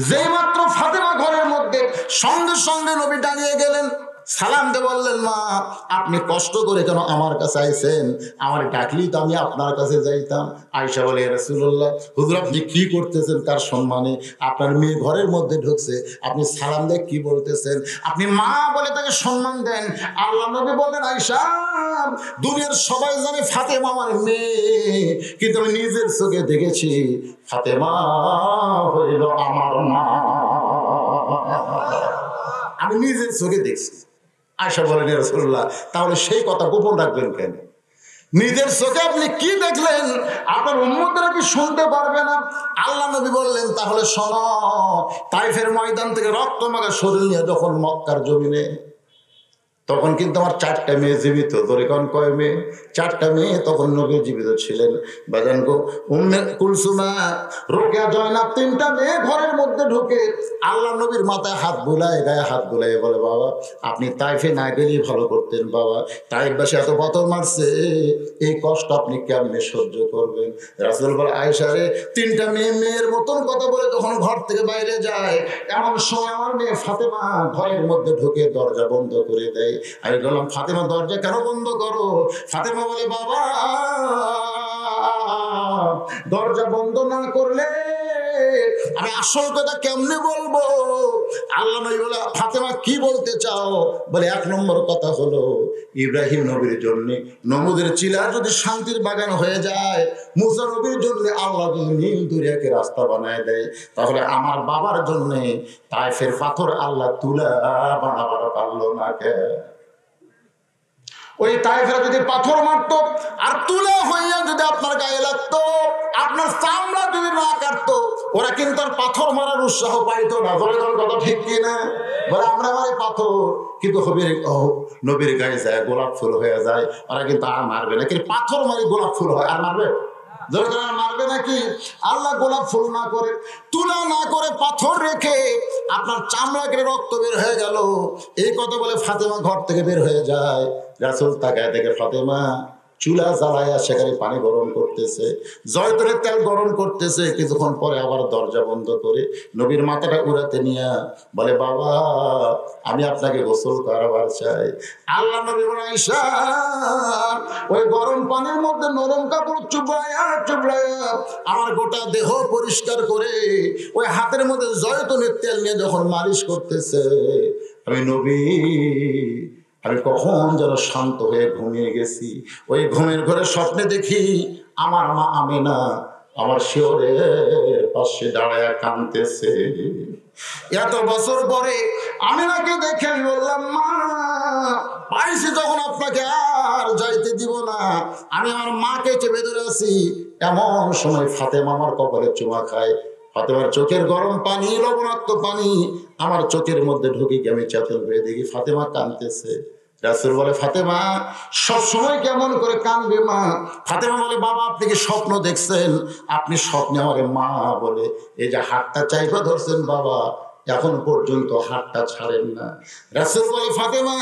যেই মাত্র ফাতেমা ঘরের মধ্যে, সঙ্গে সঙ্গে নবী দাঁড়িয়ে গেলেন, সালাম দিয়ে বললেন, মা আপনি কষ্ট করে কেন আমার কাছে আইছেন? আমার ডাকলেই তো আমি আপনার কাছে যাইতাম। আয়েশা বলে, ইয়া রাসূলুল্লাহ, হুজুর আপনি কি করতেছেন কার সম্মানে? আপনার মেয়ে ঘরের মধ্যে ঢুকছে, আপনি সালাম দিয়ে কি বলতেছেন? আপনি মা বলে তাকে সম্মান দেন। আল্লাহ নবী বললেন, আয়েশা দুনিয়ার সবাই জানে ফাতেমা আমার মেয়ে, কিন্তু আমি নিজের চোখে দেখেছি ফাতেমা হইল আমার মা। আমি নিজের চোখে দেখছি। আয়েশা বলেন, ইয়া রাসূলুল্লাহ, তাহলে সেই কথা গোপন রাখবেন কেন? নিজের চোখে আপনি কি দেখলেন আপনার উম্মতরা কি শুনতে পারবে না? আল্লাহ নবী বললেন, তাহলে শোনো, তাইফের ময়দান থেকে রক্ত মাখা শরীর নিয়ে যখন মক্কার জমিনে তখন কিন্তু আমার 4টা মেয়ে জীবিত। তোরে কোন কয় মেয়ে? 4টা মেয়ে তখন নবী জীবিত ছিলেন। বাজান গো, উম্মে কুলসুমা, রোকেয়া, জয়নাব 3টা মেয়ে ঘরের মধ্যে ঢুকে আল্লাহ নবীর মাথায় হাত বুলায়, গায়ে হাত বুলায় বলে, বাবা আপনি তাইফে না গেলেই ভালো করতেন। বাবা তাইফবাসী এত পাথর মারছে, এই কষ্ট আপনি কেমনে সহ্য করবেন? রাসূল বলে, আয়েশা রে, 3টা মেয়ের মতন কথা বলে যখন ঘর থেকে বাইরে যায়, এমন সময় আমার মেয়ে ফাতেমা ঘরের মধ্যে ঢুকে দরজা বন্ধ করে দেয়। আমি বললাম, ফাতেমা দরজা কেন বন্ধ করো? ফাতেমা বলে, বাবা দরজা বন্ধ না করলে আমি আসল কথা কেমনে বলবো? আল্লাহ নবী বলে, ফাতেমা কি বলতে চাও? বলে, 1 নম্বর কথা হলো, ইব্রাহিম নবীর জন্য নমরুদের চিলা যদি শান্তির বাগান হয়ে যায়, মুসা নবীর জন্য আল্লাহ যদি নীল দরিয়াকে রাস্তা বানায় দেয়, তাহলে আমার বাবার জন্য তাইফের পাথর আল্লাহ তুলা বানাবার পারলো না কে? ওই তাইফেরা যদি পাথর মারতো আর তুলা হইয়া যদি আপনার গায়ে লাগতো, আপনার চামড়া যদি না কাটতো, ওরা কিন্তু আর পাথর মারার উৎসাহ পাইতো না। ধরে ধরে কথা ঠিক কিনা? বলে, আমরা মারি পাথর, কিন্তু নবীর গায়ে যায় গোলাপ ফুল হয়ে যায়, ওরা কিন্তু আর মারবে না। কিন্তু পাথর মারি গোলাপ ফুল হয়, আর মারবে? মারবে নাকি? আল্লাহ গোলাপ ফুল না করে, তুলা না করে, পাথর রেখে আপনার চামড়া কেটে রক্ত বের হয়ে গেল। এই কথা বলে ফাতেমা ঘর থেকে বের হয়ে যায়। রাসূল তাকায় দেখে ফাতেমা চুলা জ্বালায়া সেখানে পানি গরম করতেছে, জয়তুনের তেল গরম করতেছে। কিছুক্ষণ পরে আবার দরজা বন্ধ করে নবীর মাথাটা উড়াতে নিয়ে বলে, বাবা আমি আপনাকে গোসল করাবার চাই। আল্লাহ নবী বলে, আয়েশা ওই গরম পানির মধ্যে নরম কাপড় চুবড়ায়া আমার গোটা দেহ পরিষ্কার করে ওই হাতের মধ্যে জয়তুনের তেল নিয়ে যখন মালিশ করতেছে, আমি নবী আমি কখন যেন শান্ত হয়ে ঘুমিয়ে গেছি। ওই ঘুমের ঘরে স্বপ্নে দেখি আমার মা আমিনা আমার শিওরের পাশে দাঁড়ায় কাঁদতেছে। এত বছর পরে আমিনাকে দেখে আমি বললাম, মা পাইছি যখন আপনাকে আর যাইতে দিব না, আমি আমার মাকে চেপে ধরে আছি। এমন সময় ফাতেমা আমার কপালে চুমা খায়। ফাতেমার চোখের গরম পানি, লবণাক্ত পানি আমার চোখের মধ্যে ঢুকে গিয়ে আমি চেতন হয়ে দেখি ফাতেমা কাঁদতেছে। রাসূল বলে, ফাতেমা সবসময় কেমন করে কাঁদবে মা? ফাতেমা বলে, বাবা আপনি কি স্বপ্ন দেখছেন? আপনি স্বপ্নে আমাকে মা বলে এই যে হাতটা চাইপা ধরছেন, বাবা এখন পর্যন্ত হাতটা ছাড়েন না। রাসূল বলে, ফাতেমা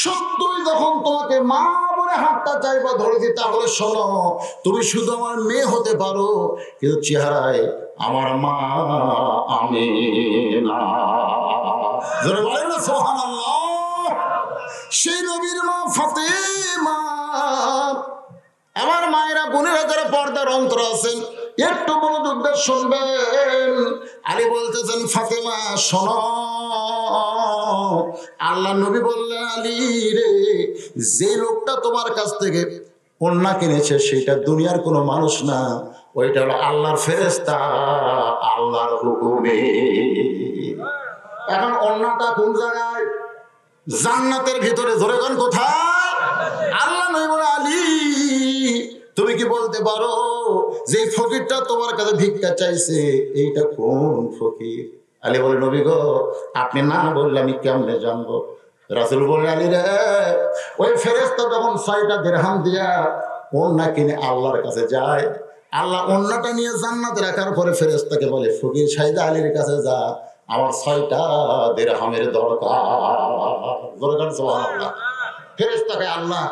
সত্যই যখন তোমাকে মা বলে হাতটা চাইপা ধরেছি, তাহলে শোনো, তুমি শুধু আমার মেয়ে হতে পারো, কিন্তু চেহারায় আমার মা আমিনা। জোরে বলেন না সুবহানাল্লাহ। সেই নবীর মা ফাতেমা। আমার মায়েরা, বোনেরা যারা পর্দার অন্তর আছেন, একটু মনোযোগ দিয়ে শুনবেন। আলী বলতেছেন, ফাতেমা শোনো, আল্লাহ নবী বললেন, আলী রে, যে লোকটা তোমার কাছ থেকে কন্যা কিনেছে সেটা দুনিয়ার কোনো মানুষ না, ওইটা হলো আল্লাহর ফেরেশতা, আল্লাহর হুকুমে। এখন অন্যটা কোন জায়গায়? জান্নাতের ভিতরে। ধরে গান কোথায়? আল্লাহ নবী বলে, আলী তুমি কি বলতে পারো যে ফকিরটা তোমার কাছে ভিক্ষা চাইছে এইটা কোন ফকির? আলী বলে, নবী গো আপনি না বললে আমি কেমনে জানবো? রাসূল বলে, আলী রে, ওই ফেরেশতা যখন 6টা দিরহাম দিয়া ওন্না কিনে আল্লাহর কাছে যায়, আল্লাহ ওন্নাটা নিয়ে জান্নাতে রাখার পরে ফেরেশতাকে বলে, ফকির সাইদা আলীর কাছে যা, আমার 6টা দিরহামের দরকার। সুবহানাল্লাহ। ফেরেশতাকে আল্লাহ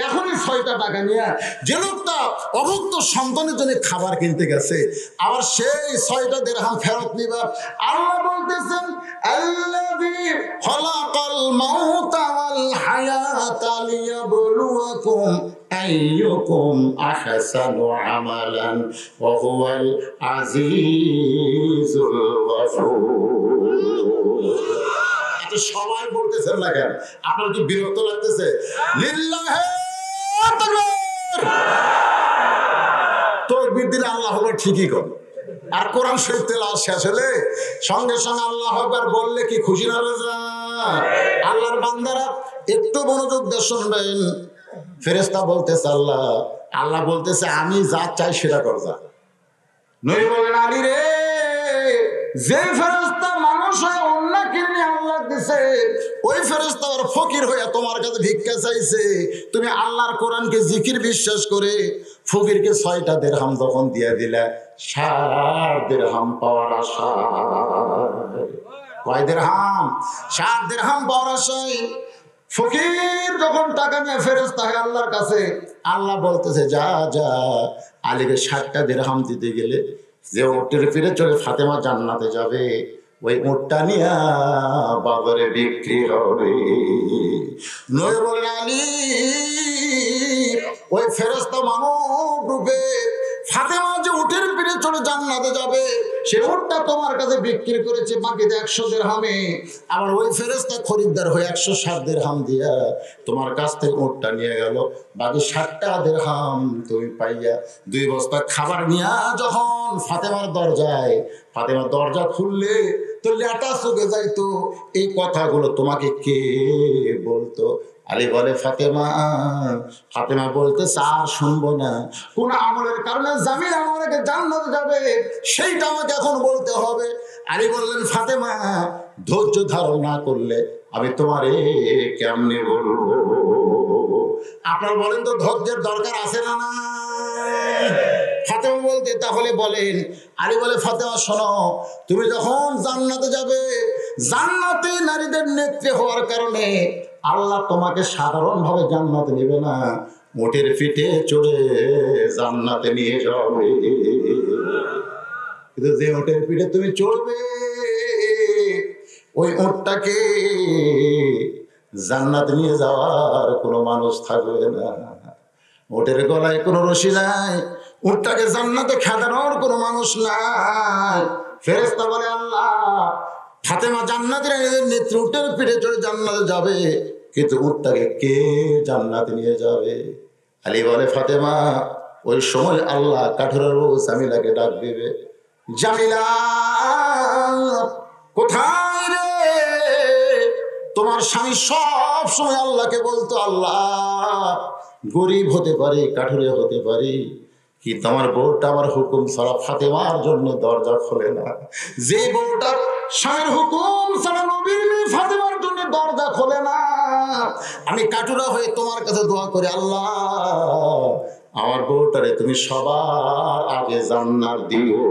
এখনই 6টা টাকা নিয়ে যে লোকটা অভুক্ত সন্তানের জন্য খাবার কিনতে গেছে, আবার সেই 6টা দিরহাম ফেরত নিবা। আল্লাহ বলতেছেন, আল্লাযী খালাকাল মাউতা ওয়াল হায়াতা লিয়াবলুয়াকুম আইয়ুকুম আহসানু আমালান ওয়া হুয়াল আজিজুল গফুর। সবাই বলতেছেন না কেন? আপনার কি বিরক্ত লাগতেছে? লিল্লাহি তাকবীর। তাকবীর দিলে আল্লাহ আকবার ঠিকই করে। আর কোরআন শরীফ তেলাওয়াত শেষ হলে সঙ্গে সঙ্গে আল্লাহু আকবার বললে কি খুশি না বেজা? আল্লাহর বান্দারা একটু মনোযোগ দিয়ে শুনবেন। ফেরেশতা বলতেছে, আল্লাহ বলতেছে, আমি যা চাই সেটা কর যা। নবী বলেন, আলী রে, যে ফেরেশতা মানুষ হয় অন্য কিনে আল্লাহ ডাক দিছে, ওই ফেরেশতা আর ফকির হয়ে তোমার কাছে ভিক্ষা চাইছে। তুমি আল্লাহর কোরআনকে জিকির বিশ্বাস করে ফকিরকে 6টা দিরহাম যখন দিয়ে দিলে, 7 দিরহাম পাওয়ার আশা। কয় দিরহাম? 7 দিরহাম পাওয়ার আশায় ফকির যখন টাকা নিয়ে ফেরেশতা আল্লাহর কাছে, আল্লাহ বলতেছে যা যা আলীকে 7টা দিরহাম দিতে গেলে যে উটের পিঠে চড়ে ফাতেমা জান্নাতে যাবে, ওই উটটা নিয়ে বাজারে বিক্রি হবে। নবী বলেন আলী, ওই ফেরেশতা মানব রূপে ফাতেমা যে উটের পিঠে চড়ে জান্নাতে যাবে, সে উটটা তোমার কাছে বিক্রি করেছে বাকিতে 100 দিরহামে। আবার ওই ফেরেশতা খরিদ্দার হয়ে 160 দিরহাম দিয়া তোমার কাছ থেকে উটটা নিয়ে গেল, বাকি 60টা দিরহাম তুমি পাইয়া 2 বস্তা খাবার নিয়ে যখন ফাতেমার দরজায়, ফাতেমার দরজা খুললে তো লেটা চোখে যাইতো। এই কথাগুলো তোমাকে কে বলতো? আলী বলে ফাতেমা। ফাতেমা বলতে আর শুনবো না, কোন আমলের কারণে জামিল আমাকে জান্নাতে যাবে সেইটা আমাকে এখন বলতে হবে। আলী বললেন ফাতেমা, ধৈর্য ধারণ না করলে আমি তোমারে কেমনে বলবো? আপনারা বলেন তো ধৈর্যের দরকার আছে না না? ফাতেমা বলতে তাহলে বলেন। আলী বলে ফাতেমা শোনো, তুমি যখন জান্নাতে যাবে, জান্নাতে নারীদের নেত্রী হওয়ার কারণে আল্লাহ তোমাকে সাধারণ ভাবে জান্নাতে নেবে না, উটের পিঠে চড়ে জান্নাতে নিয়ে যাবে। কিন্তু যে উটের পিঠে তুমি চড়বে, ওই উটটাকে জান্নাতে নিয়ে যাওয়ার কোনো মানুষ থাকবে না। উটের গলায় কোনো রশি নাই, উটটাকে জান্নাতে খেদানোর কোনো মানুষ নাই। ফেরেশতা বলে আল্লাহ, ফাতেমা জান্নাতের নেত্রী উটের পিঠে চড়ে জান্নাতে যাবে, কিন্তু উটটাকে কে জান্নাতে নিয়ে যাবে? আলী বলে ফাতেমা, ওই সময় আল্লাহ কাঠুরের বউ জামিলাকে ডাক দিবে, জামিলা কোথায় রে? তোমার স্বামী সব সময় আল্লাহকে বলতো, আল্লাহ গরিব হতে পারি, কাঠুরে হতে পারি, কি তোমার বউটা আমার হুকুম ছাড়া ফাতেমার জন্য দরজা খোলে না। যে বউটা স্বামীর হুকুম ছাড়া নবীর মেয়ে ফাতেমার জন্য দরজা খোলে না, আমি কাঠুরা হয়ে তোমার কাছে দোয়া করি, আল্লাহ আমার বউটারে তুমি সবার আগে জান্নাত দিও।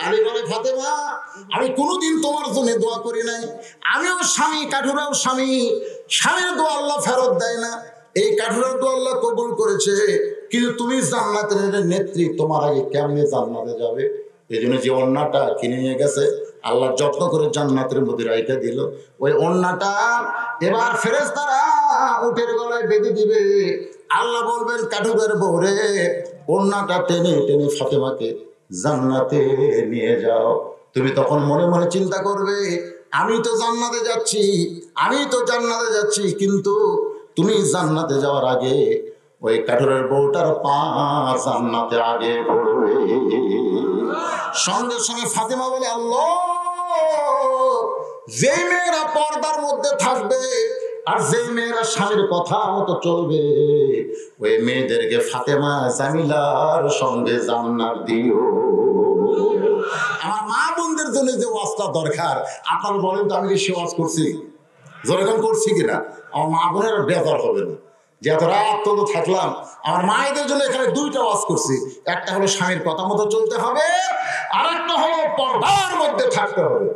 আলী বলে ফাতেমা, আমি কোনোদিন তোমার জন্য দোয়া করি নাই, আমিও স্বামী, কাঠুরাও স্বামী, স্বামীর দোয়া আল্লাহ ফেরত দেয় না, এই কাঠুরার দোয়া আল্লাহ কবুল করেছে, কিন্তু তুমি জান্নাতের নেত্রী, তোমার আগে কেমনে জান্নাতে যাবে? এই জন্য যে ওড়নাটা কিনে নিয়ে গেছে আল্লাহ যত্ন করে জান্নাতের মধ্যে রাইখা দিল, ওই ওড়নাটা এবার ফেরেশতারা উটের গলায় বেঁধে দিবে। আল্লাহ বলবেন কাঠুরের বউরে, ওড়নাটা টেনে টেনে ফাতেমাকে জান্নাতে নিয়ে যাও। তুমি তখন মনে মনে চিন্তা করবে, আমি তো জান্নাতে যাচ্ছি, আমি তো জান্নাতে যাচ্ছি, কিন্তু তুমি জান্নাতে যাওয়ার আগে ওই কাঠুরের বউটার পা জান্নাতে আগে পড়বে। সঙ্গে সঙ্গে ফাতেমা বলে, আল্লাহ, যে মেয়েরা পর্দার মধ্যে থাকবে আর যে মেয়েরা স্বামীর কথা মতো চলবে, ওই মেয়েদেরকে ফাতেমা জামিলার সঙ্গে জান্নাত দিও। আমার মা বোনদের জন্য যে ওয়াজটা দরকার, আপনারা বলেন তো আমি কি সে ওয়াজ করছি? যেরকম করছি কিনা? আমার মা বোনের বেজার হবে না যে এত রাত তো থাকলাম। আমার মায়েদের জন্য এখানে 2টা ওয়াজ করছি, একটা হলো স্বামীর কথা মতো চলতে হবে, আর একটা হলো পর্দার মধ্যে থাকতে হবে।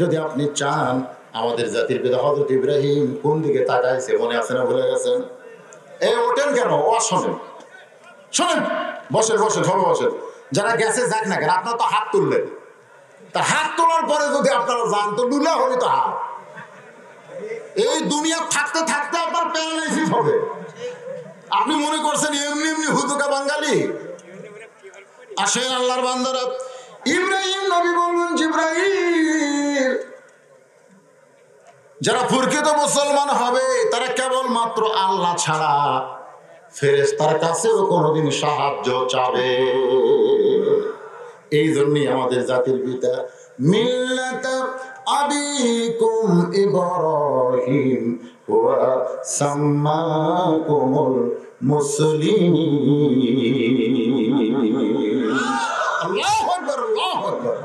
যদি আপনি চান, আমাদের জাতির পিতা হযরত ইব্রাহিম কোন দিকে তাকাইছে মনে আছে না? ভুলে গেছেন? এই ওঠেন কেন? ওয়াজ শোনেন, শোনেন, বসেন বসেন, সবাই বসেন। যারা গেছে যাক না কেন, আপনার তো হাত তুললেন, তা হাত তোলার পরে যদি আপনারা যান তো ডুলা হবে তো হাত। এই দুনিয়া থাকতে থাকতে আপনার প্যারালাইসিস হবে। আপনি মনে করছেন এমনি এমনি হুদুকা বাঙালি? আসেন আল্লাহর বান্দারা, ইব্রাহিম নবী বলবেন, জিবরাইল, যারা প্রকৃত মুসলমান হবে তারা কেবল মাত্র আল্লাহ ছাড়া ফেরেশতার কাছেও কোনোদিন সাহায্য চাবে। এই জন্যই আমাদের জাতির পিতা মিল্লাত আবিকুম ইব্রাহিম ওয়া সাম্মাকুমুল মুসলিমিন। আল্লাহু আকবার, আল্লাহু আকবার।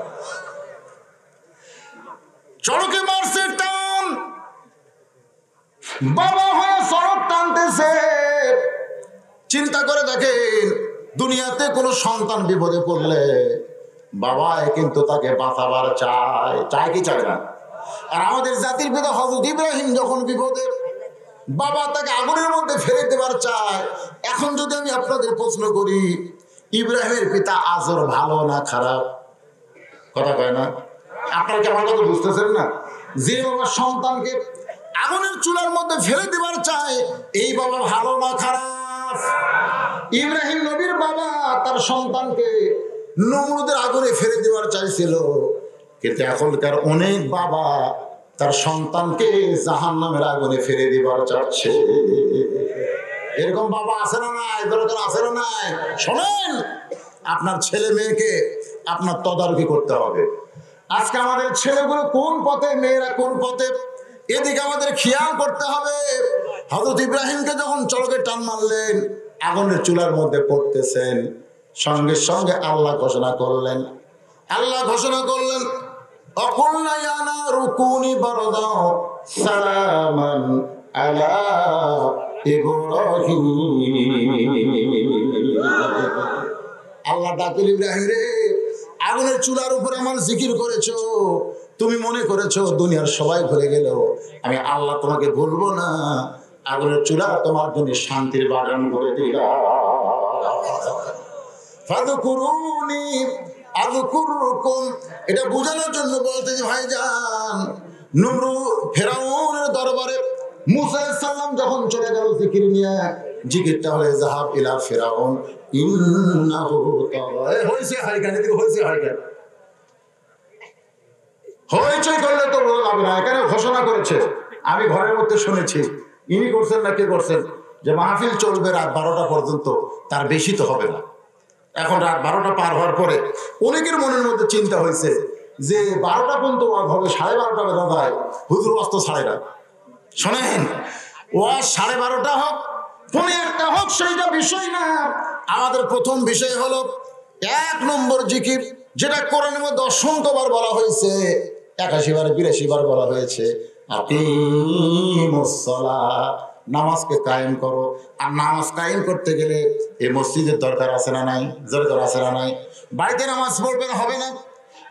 চড়কে মারছে টান, বাবা হয়ে সড়ক টানতেছে। চিন্তা করে দেখেন, দুনিয়াতে কোনো সন্তান বিপদে পড়লে বাবাই কিন্তু তাকে বাঁচাবার চায়, চায় কি চায় না? আর আমাদের জাতির পিতা হযরত ইব্রাহিম যখন বিপদে, বাবা তাকে আগুনের মধ্যে ফেলে দেবার চায়। এখন যদি আমি আপনাদের প্রশ্ন করি, ইব্রাহিমের পিতা আজর ভালো না খারাপ? কথা কয় না? আপনারা কি আমার কথা বুঝতেছেন না? যে বাবা সন্তানকে আগুনের চুলার মধ্যে ফেলে দেবার চায়, এই বাবা ভালো না খারাপ? ইব্রাহিম নবীর বাবা তার সন্তানকে নমরুদের আগুনে ফেলে দেওয়ার চাইছিল, কিন্তু এখনকার অনেক বাবা তার সন্তানকে জাহান্নামের আগুনে ফেলে দেবার চাচ্ছে। এরকম বাবা আছে না নাই? দরকার আছে না নাই? শোনেন, আপনার ছেলে মেয়েকে আপনার তদারকি করতে হবে। আজকে আমাদের ছেলেগুলো কোন পথে, মেয়েরা কোন পথে, এদিকে আমাদের খেয়াল করতে হবে। হযরত ইব্রাহিমকে যখন চড়কে টান মারলেন, আগুনের চুলার মধ্যে পড়তেছেন, সঙ্গে সঙ্গে আল্লাহ ঘোষণা করলেন, অকুলনা ইয়া নারু কুনি বারদাও সালামান আলা ইব্রাহিম। আল্লাহ ডাকলেন, ইব্রাহিম রে, আগুনের চুলার উপরে আমার জিকির করেছো, তুমি মনে করেছো দুনিয়ার সবাই ভুলে গেল, আমি আল্লাহ তোমাকে ভুলবো না। আগুনের চুলা তোমার জন্য শান্তির বাগান করে দিলাম। ফাযকুরুনি আযকুরকুম, এটা বোঝানোর জন্য বলতে যে ভাইজান, নমরুদ ফেরাউনের দরবারে মুসা আলাইহিস সালাম যখন চলে গেল জিকির নিয়ে, জিকিরটা হলো যাহাব ইলা ফিরাউন ইন্নাহু তাগা। হইছে হাইগান, এদিকে হইছে হাইগান, হইচই করলে তো বলা যাবে না। এখানে ঘোষণা করেছে, আমি ঘরের মধ্যে শুনেছি, ইনি করছেন না কে করছেন, যে মাহফিল চলবে রাত 12টা পর্যন্ত, তার বেশি তো হবে না। এখন রাত 12টা পার হওয়ার পরে অনেকের মনের মধ্যে চিন্তা হয়েছে যে 12টা পর্যন্ত ওয়াজ হবে, 12:30 বেজে যায়, হুজুর ওয়াজ তো ছাড়ে না। শোনেন, ওয়াজ 12:30 হোক, 1:45 হোক, সেইটা বিষয় না। আমাদের প্রথম বিষয় হলো 1 নম্বর জিকির, যেটা কোরআনের মধ্যে অসংখ্যবার বলা হয়েছে, 81 বার 82 বার বলা হয়েছে, আকিমুস সালাত, নামাজকে কায়েম করো। আর নামাজ কায়েম করতে গেলে এই মসজিদের দরকার আছে না নাই? দরকার আছে না নাই? বাড়িতে নামাজ পড়বে না, হবে না?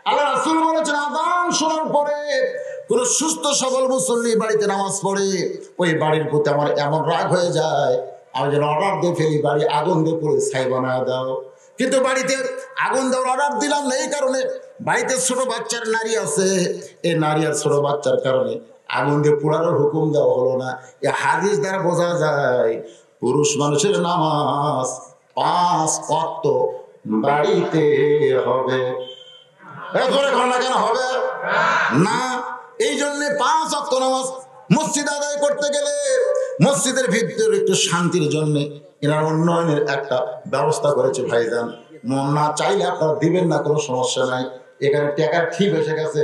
আল্লাহ রাসূল বলেছেন, আযান শোনার পরে কোন সুস্থ সবল মুসল্লি বাড়িতে নামাজ পড়ে, ওই বাড়ির প্রতি আমার এমন রাগ হয়ে যায়, আমি যেন অর্ডার দিয়ে ফেলি, বাড়ি আগুন দিয়ে পুরো ছাই বানায় দাও। কিন্তু বাড়িতে আগুন দেওয়ার অর্ডার দিলাম না, এই কারণে বাড়িতে ছোট বাচ্চার নারী আছে, এই নারী আর ছোট বাচ্চার কারণে আগুন দিয়ে পোড়ানোর হুকুম দেওয়া হলো না। এই হাদিস দ্বারা বোঝা যায় পুরুষ মানুষের নামাজ 5 ওয়াক্ত বাড়িতে হবে। এরপরে ঘটনা কেন হবে না? এই জন্য 5 ওয়াক্ত নামাজ মসজিদ আদায় করতে গেলে মসজিদের ভিতরে একটু শান্তির জন্য এনার উন্নয়নের একটা ব্যবস্থা করেছে ভাইজান। মন না চাইলে আপনারা দিবেন না, কোনো সমস্যা নাই। এখানে টাকার ঠিক এসে গেছে,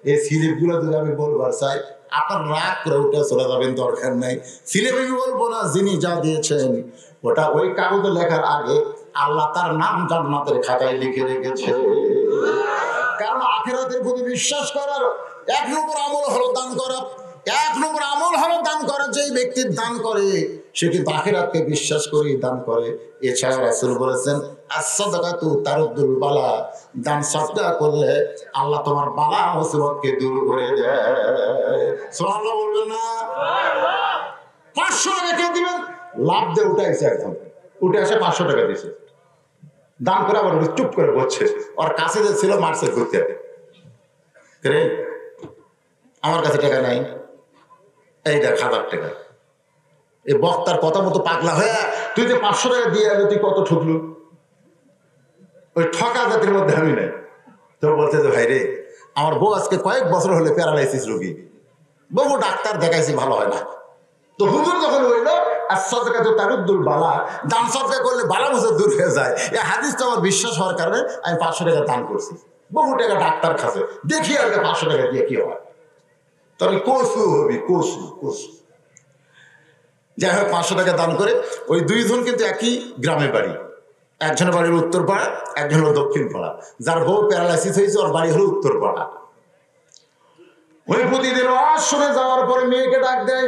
এই স্লিপগুলো যদি আমি বলবার চাই, আপনার রাগ করে উঠে চলে যাবেন, দরকার নাই। স্লিপ আমি বলবো না, যিনি যা দিয়েছেন ওটা ওই কাগজে লেখার আগে আল্লাহ তার নাম জান্নাতের খাতায় লিখে রেখেছে। কারণ আখিরাতের প্রতি বিশ্বাস করার 1 নম্বর আমল হলো দান করা। 1 নম্বর আমল হলো দান করা। যেই ব্যক্তি দান করে সে কিন্তু আখিরাতকে বিশ্বাস করে দান করে। এছাড়া রাসূল বলেছেন, আস-সাদাকাতু তারুদ্দুল বালা, দান সাদকা করলে আল্লাহ তোমার বালা মুসিবতকে দূর করে দেয়। সুবহানাল্লাহ বলবেন না? 500 টাকা কে দিবেন? লাভ দিয়ে উঠাইছে, একদম উঠে এসে 500 টাকা দিয়েছে, দান করে আবার চুপ করে বসছে। ওর কাছে যে ছিল মারছে ঘুরতে, আমার কাছে টাকা নাই, এই দেখ 1000 টাকা। এই বক্তার কথা মতো পাগলা হয়ে তুই যে 500 টাকা দিয়ে এলো, তুই কত ঠকলু? ওই ঠকা জাতির মধ্যে আমি নাই। তো বলছে যে ভাই রে, আমার বউ আজকে কয়েক বছর হলে প্যারালাইসিস রোগী, বহু ডাক্তার দেখাইছি, ভালো হয় না। তো হুজুর যখন হইলো আস-সাদাকাতু তারুদ্দুল বালা, দান সদকা করলে বালা মুসিবত দূর হয়ে যায়, এই হাদিসটা আমার বিশ্বাস হওয়ার কারণে আমি 500 টাকা দান করছি। বহু টাকা ডাক্তার খাচ্ছে, দেখি আর 500 টাকা দিয়ে কি হয়, তবে কসু হবি, কসু কসু। যাই হোক, 500 টাকা দান করে ওই 2 জন কিন্তু একই গ্রামে বাড়ি। একজনের বাড়ি হলো উত্তর পাড়া, একজন হলো দক্ষিণ পাড়া। যার বউ প্যারালাইসিস হয়েছে ওর বাড়ি হলো উত্তর পাড়া। ওই প্রতিদিন ওয়াজ শুনে যাওয়ার পরে মেয়েকে ডাক দেয়।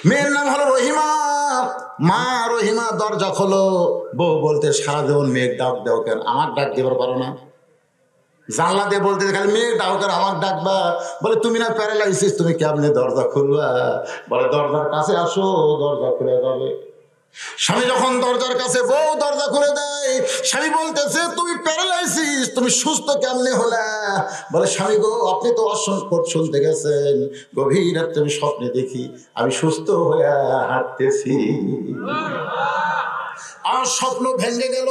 মেয়ের নাম হলো রহিমা। মা রহিমা দরজা খোলো। বউ বলতে সারা জীবন মেয়ের ডাক দেও কেন, আমার ডাক দেবার পারো না? জানলা দিয়ে বলতে খালি মেয়ের ডাক কেন, আমার ডাকবা? বলে তুমি না প্যারালাইসিস, তুমি কেমনে দরজা খুলবা? বলে দরজার কাছে আসো, দরজা খুলে যাবে। স্বামী যখন দরজার কাছে, বউ দরজা খুলে দেয়। স্বামী বলতেছে তুমি প্যারালাইসিস, তুমি সুস্থ কেমনে হলা? বলে স্বামী গো, আপনি তো অসংখ্য শুনতে গেছেন, গভীর রাতে আমি স্বপ্নে দেখি আমি সুস্থ হয়ে হাঁটতেছি। আমার স্বপ্ন ভেঙে গেল।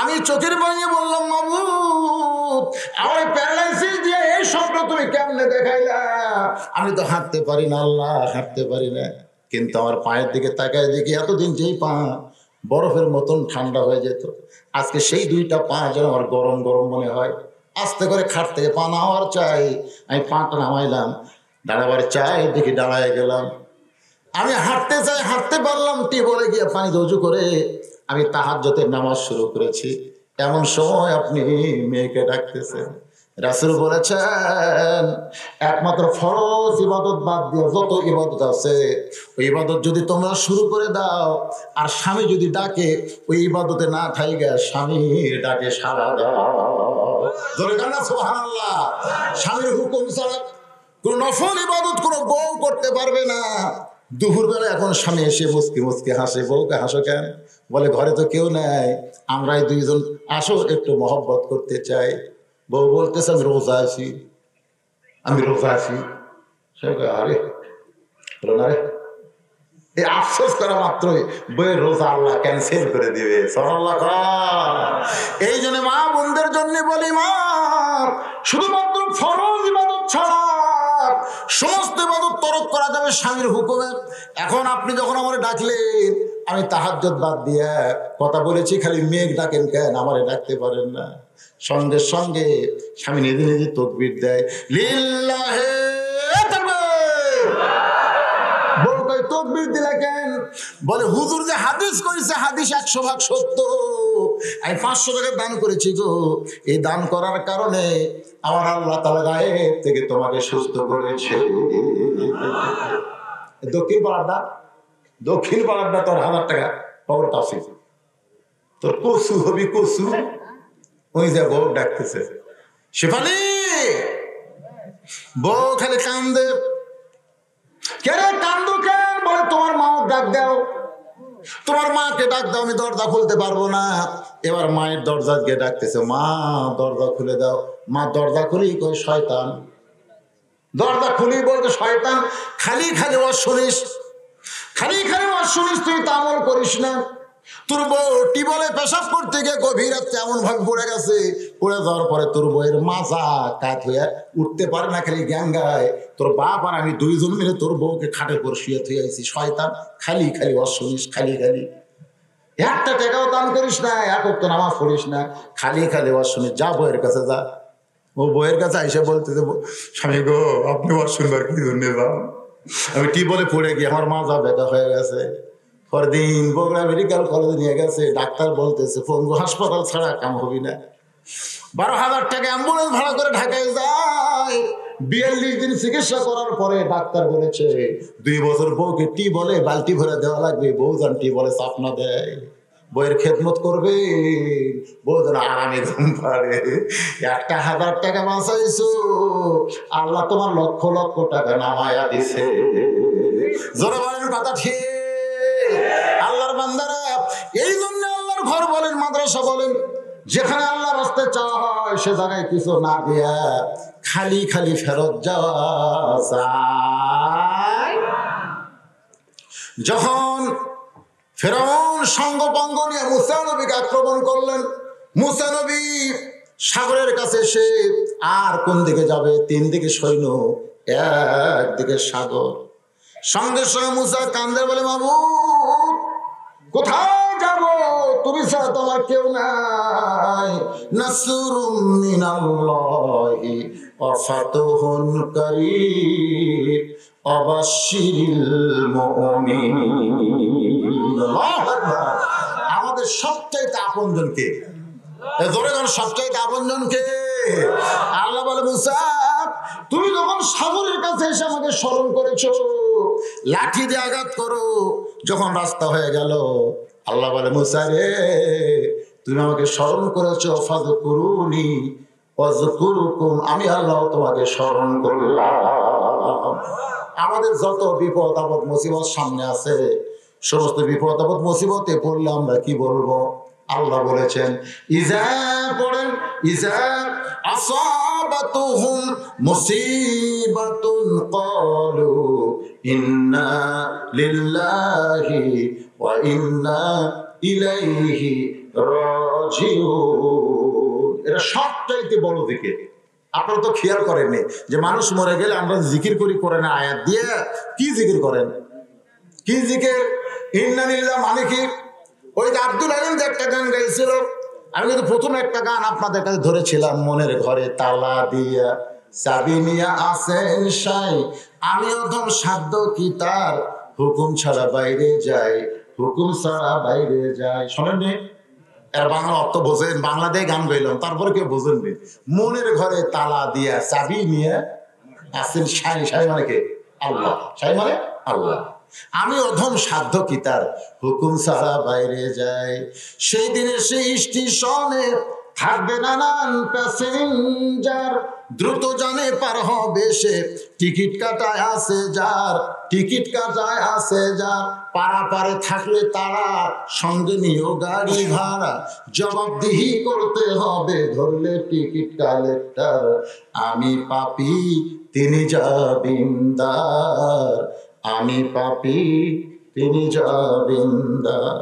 আমি চোখের পানি বললাম মাবুদ, আমার প্যারালাইসিস দিয়ে এই স্বপ্ন তুমি কেমনে দেখাইলা? আমি তো হাঁটতে পারি না আল্লাহ, হাঁটতে পারি না। কিন্তু আমার পায়ের দিকে তাকায় দেখি এতদিন যেই পা বরফের মতন ঠান্ডা হয়ে যেত, আজকে সেই দুইটা পা যেন আমার গরম গরম মনে হয়। আস্তে করে খাট থেকে পা নামার চাই, আমি পাটা নামাইলাম। দাঁড়াবার চাই, দেখি দাঁড়ায় গেলাম। আমি হাঁটতে চাই, হাঁটতে পারলাম। টিউবওয়েলে গিয়ে পানি উজু করে আমি তাহাজ্জুদের নামাজ শুরু করেছি। এমন সময় আপনি মেয়েকে ডাকতেছেন। রাসূল বলেছেন একমাত্র ফরজ ইবাদত বাদ দিয়ে যত ইবাদত আছে, ওই ইবাদত যদি তোমরা শুরু করে দাও আর স্বামী যদি ডাকে, ওই ইবাদতে না থাইগা স্বামীর ডাকে সাড়া দাও। জোরে কান না সুবহানাল্লাহ। স্বামীর হুকুম ছাড়া কোন নফল ইবাদত কোনো বউ করতে পারবে না। দুপুরবেলা এখন স্বামী এসে মুচকি মুচকি হাসে। বউকে হাসো কেন? বলে ঘরে তো কেউ নাই, আমরাই দুইজন, আসো একটু মহব্বত করতে চাই। বউ বলতেছে আমি রোজা আছি, আমি রোজা আছি। আরে রে, এই আফসোস করা মাত্রই বইয়ের রোজা আল্লাহ ক্যান্সেল করে দিবে। এই জন্য মা বোনদের জন্য বলি, মা শুধুমাত্র ফরজ ইবাদত ছাড়া সমস্ত ইবাদত তরক করা যাবে স্বামীর হুকুমে। এখন আপনি যখন আমার ডাকলেন, আমি তাহাজ্জুদ বাদ দিয়ে কথা বলেছি, খালি মেঘ ডাকেন কেন, আমারে ডাকতে পারেন না? সঙ্গে সঙ্গে স্বামী নিজে নিজে তাকবীর দেয়, লিল্লাহে তাকবীর। বউ কই তাকবীর দিলা কেন? বলে হুজুর যে হাদিস কইছে, হাদিস 100% সত্য। আমি 500 টাকা দান করেছি গো, এই দান করার কারণে আমার আল্লাহ তাআলা গায়েব থেকে তোমাকে সুস্থ করেছে। দক্ষিণ পাড়াটা তোর 1000 টাকা খবর আছে, তোর কসু হবি কসু। ওই যে বউ ডাকতেছে, শেফালি। বউ খালি কান্দে। কেন কান্দো কেন? বলে তোমার মা ডাক দাও, তোমার মাকে ডাক দাও, আমি দরজা খুলতে পারবো না। এবার মায়ের দরজা গিয়ে ডাকতেছে, মা দরজা খুলে দাও। মা দরজা খুলি কই শয়তান, দরজা খুলি বলতে শয়তান। খালি খালি ওয়াজ শুনিস, খালি খালি ওয়াজ শুনিস, তুই তা আমল করিস না। তোর বউ টিবলে পেশাব করতে গিয়ে গভীর রাতে এমন ভাবে পড়ে গেছে, পড়ে যাওয়ার পরে তোর বউয়ের মাজা কাত হয়ে উঠতে পারে না, খালি গ্যাঙ্গায়। তোর বাপ আর আমি দুইজন মিলে তোর বউকে খাটের পর শুয়ে থুয়ে আইছি। শয়তান, খালি খালি ওয়াজ শুনিস, খালি খালি একটা টাকাও দান করিস না, এক ওয়াক্ত নামাজ পড়িস না, খালি খালি ওয়াজ শুনিস। যা বউয়ের কাছে যা। ও বউয়ের কাছে আইসা বলতেছে, স্বামী গো আপনি ওয়াজ শুনবার কি জন্য যাও? আমি টিবলে পড়ে গিয়ে আমার মাজা ব্যথা হয়ে গেছে। পরদিন বগুড়া মেডিকেল কলেজে নিয়ে গেছে, ডাক্তার বলতেছে পঙ্গু হাসপাতাল ছাড়া কাম হবি না। 12,000 টাকা অ্যাম্বুলেন্স ভাড়া করে ঢাকায় যায়। 42 দিন চিকিৎসা করার পরে ডাক্তার বলেছে 2 বছর বউকে টিবলে বালতি ভরে দেওয়া লাগবে, বউ যেন টিবলে চাপ না দেয়। বইয়ের খেদমত করবে, বউ যেন আরামে ঘুম পাড়ে। 1,000 টাকা বাঁচাইছো, আল্লাহ তোমার লক্ষ লক্ষ টাকা নামায়া দিছে। জোরে বলেন কথা ঠিক। আল্লাহর বান্দারা, এই জন্য আল্লাহর ঘর বলেন, মাদ্রাসা বলেন, যেখানে আল্লাহর রাস্তায় চাওয়া হয় সে জায়গায় কিছু না দিয়া খালি খালি ফেরত যাওয়া যায়। যখন ফেরাউন সঙ্গপঙ্গ নিয়ে মুসা নবীকে আক্রমণ করলেন, মুসা নবী সাগরের কাছে এসে আর কোন দিকে যাবে? 3 দিকে সৈন্য, একদিকে সাগর। সঙ্গে সঙ্গে মুসা কান্দে বলে, মাবুদ কোথায় যাব? তুমি ছাড়া তো আমার কেউ নাই। নাসরুম মিনাল্লাহি ওয়া ফাতহুন কারীম ওয়াবাশশিরিল মুমিনিন। আমাদের সবচাইতে আপনজন কে? জোরে কোন সবচাইতে আপনজন কে? আল্লাহ বলে, মুসা তুমি যখন সাগরের কাছে এসে আমাকে স্মরণ করেছো, লাঠি দিয়ে আঘাত করো, যখন রাস্তা হয়ে গেল, আল্লাহ বলে মুসা রে তুমি আমাকে স্মরণ করেছো, ফাযকুরুনি ওয়াযকুরুকুম, আমি আল্লাহ তোমাকে স্মরণ করলাম। আমাদের যত বিপদ আপদ মুসিবত সামনে আছে, সমস্ত বিপদ আপদ মুসিবতে পড়লে আমরা কি বলবো? আল্লাহ বলেছেন ইজা পড়েন ইজা আসাবাতুহুম মুসিবাতুন ক্বালু ইন্না লিল্লাহি ওয়া ইন্না ইলাইহি রাজিউন। এটা সবচাইতে বড় দিকে। আপনারা তো খেয়াল করেননি যে মানুষ মরে গেলে আমরা জিকির করি করে না আয়াত দিয়ে। কি জিকির করেন? কি জিকির? ইন্না লিল্লাহ মানে কি? ওই যে আব্দুল আলিম যে একটা গান গাইছিল, আমি কিন্তু প্রথম একটা গান আপনাদের কাছে ধরেছিলাম, মনের ঘরে তালা দিয়া চাবি নিয়া আসেন সাই, আমি অধম সাধ্য কি তার, হুকুম ছাড়া বাইরে যাই, হুকুম ছাড়া বাইরে যাই। শোনেননি? এর বাংলা অর্থ বোঝেন? বাংলা দিয়ে গান গাইলাম, তারপরে কেউ বোঝেননি। মনের ঘরে তালা দিয়া চাবি নিয়ে আসেন সাই, সাই মানে কে? আল্লাহ। সাই মানে আল্লাহ। আমি অধম সাধ্য কি তার, হুকুম ছাড়া বাইরে যায়। সেই দিনে সেই স্টেশনে থাকবে নানান প্যাসেঞ্জার, দ্রুত জানে পার হবে সে, টিকিট কাটায় আছে যার, টিকিট কাটায় আছে যার। পারাপারে থাকলে তারা সঙ্গে নিয়েও গাড়ি ভাড়া, জবাবদিহি করতে হবে ধরলে টিকিট কালেক্টর। আমি পাপী তিনি জামিনদার, আমি পাপী তিনি জামিনদার।